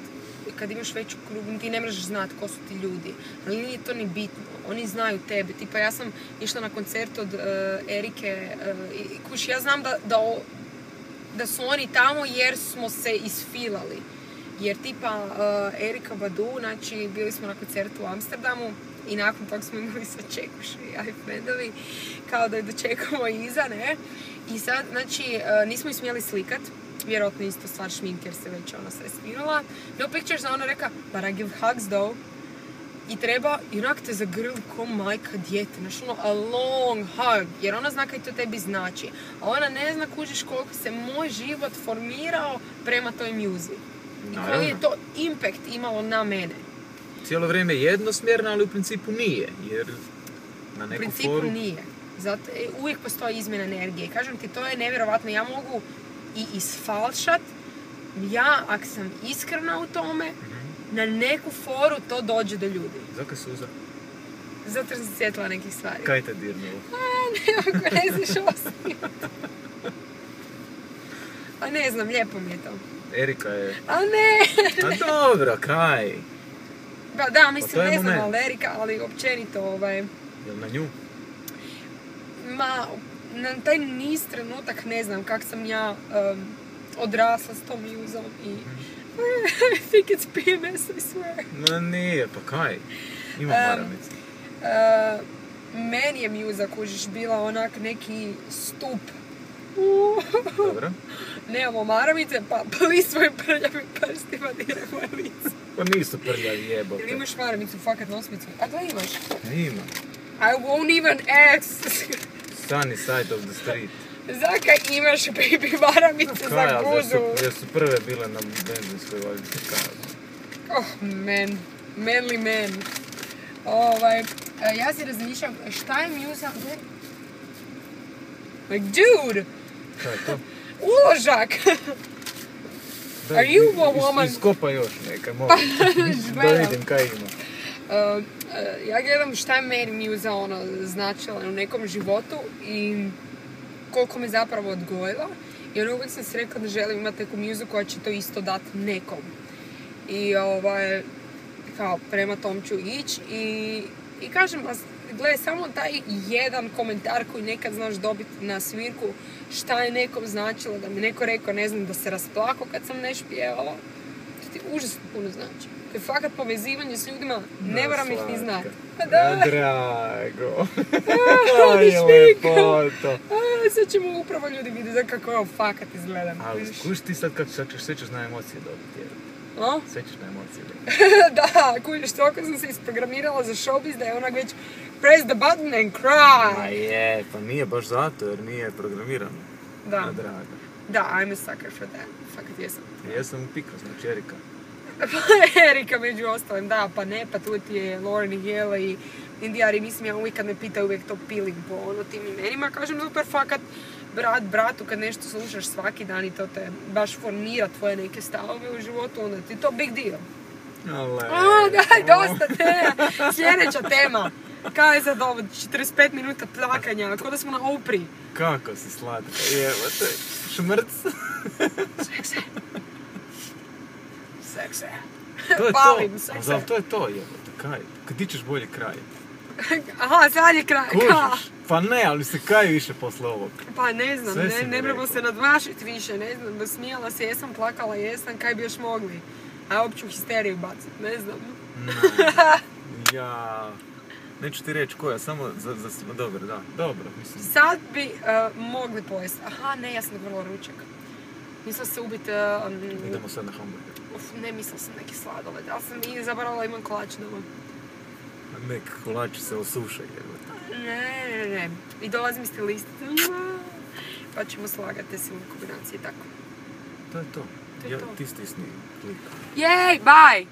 kad imaš veću klubu, ti ne možeš znat ko su ti ljudi, ali nije to ni bitno, oni znaju tebe, tipa ja sam išla na koncert od Erike, kuš, ja znam da su oni tamo jer smo se isfilali, jer tipa Erika Badu, znači bili smo na koncertu u Amsterdamu i nakon toga smo imali sa Čekuši, ja i friendovi, kao da je dočekamo iza, ne, i sad, znači, nismo ih smjeli slikat, vjerojatno isto stvar šminke jer se već ona sve svinula. No pictures, a ona reka, but I give hugs though. I treba, i onak te zagrli ko majka djete, znaš ono, a long hug, jer ona zna kaj to tebi znači. A ona ne zna, kužiš, koliko se moj život formirao prema toj muzi. I koji je to impact imalo na mene. Cijelo vrijeme je jednosmjerno, ali u principu nije, jer na neku U principu nije. Zato uvijek postoji izmjena energije. Kažem ti, to je nevjerovatno. Ja mogu i isfalšat, ja, ako sam iskrena u tome, na neku foru to dođe do ljudi. Zakaj suza? Zato sam se sjetila nekih stvari. Kaj te dirnulo? Ne, ako ne znaš osnijeti. A ne znam, lijepo mi je to. Erika je... A ne! A dobro, kaj? Da, mislim, je ne znam, moment. ali Erika, ali općenito, Jel na nju? ma, na taj niz trenutak ne znam kak sam ja odrasla s tom muzom i I think it's PMS, I swear. Ma nije, pa kaj? Ima maramice. Meni je muza, kužiš, bila onak neki stup. Dobro. Nemamo maramice, pa pli svojim prljavim prstima dire moje lice. Pa nisu prljavi, jebote. Ili imaš maramicu, fakat nosmicu? A da imaš? Ima. I won't even ask. Sunny side of the street. Zakaj imaš baby maramice za guzu? Jer su prve bile na benzinskoj valjda kaže. Oh, man. Manly man. Ja si razmišljam, šta je muza? Like, dude! Šta je to? Uložak! Are you a woman? Iskopa još neka, molim. Da vidim kaj ima. Ja gledam šta je meni muza značila u nekom životu i koliko me zapravo odgojila. I uvijek sam si rekla da želim imati neku muzu koja će to isto dati nekom. I kao prema tom ću ići i kažem, gledaj, samo taj jedan komentar koji nekad znaš dobiti na svirku, šta je nekom značilo, da mi neko rekao, ne znam, da se rasplako kad sam nešto pjevala, to ti užasno puno znači. To je fakat povezivanje s ljudima, ne moram ih ni znati. Da, drago. Aj, lepoto. Sad ćemo upravo ljudi vidjeti kako ovo fakat izgledam. Ali skuš ti sad kako sve ćeš na emocije dobiti, jer sve ćeš na emocije dobiti. Da, kužiš, toliko sam se isprogramirala za showbiz da je onak već press the button and cry. Ma je, pa nije baš zato jer nije programirano. Da. Na draga. Da, I'm a sucker for that. Fakat jesam. Jesam pika, znači Erika. Erika među ostalim, da, pa ne, pa tu ti je Lauryn Hill i Indijari, mislim, ja uvijek kad me pita uvijek to pilim po tim imenima, kažem super fakat brat bratu kad nešto slušaš svaki dan i to te baš formira tvoje neke stavove u životu, onda ti je to big deal. Daj, dosta tema. Sljedeća tema. Kaj je sad ovo, 45 minuta plakanja, kao da smo na Opri. Kako si slatka, jebote, šmrc. Sekse. Sekse. To je Palim, to, sekse. ali to je to, jebote, kaj, kad ti ćeš bolje kraj. Aha, sad je kraj. Kužiš? Pa ne, ali se kaj više posle ovog. Pa ne znam, Sve si mi ne treba rekla. se nadmašiti više, ne znam, smijala se jesam, plakala jesam, kaj bi još mogli. A opću histeriju bacit, ne znam. Ja... Neću ti reći koja, samo dobro, da, dobro, mislim. Sad bi mogli pojesti. Aha, ne, ja sam vrlo ručak. Mislila se ubiti... Idemo sad na hamburger. Ne, mislila sam neki sladoled, ali sam i zaboravila imam kolač doma. Nek kolači se osuše, jebote. Ne. I dolazi mi stilistica. Pa ćemo slagati te silne kombinacije, tako. To je to. To je to. Ti stisni klika. Jej, bye!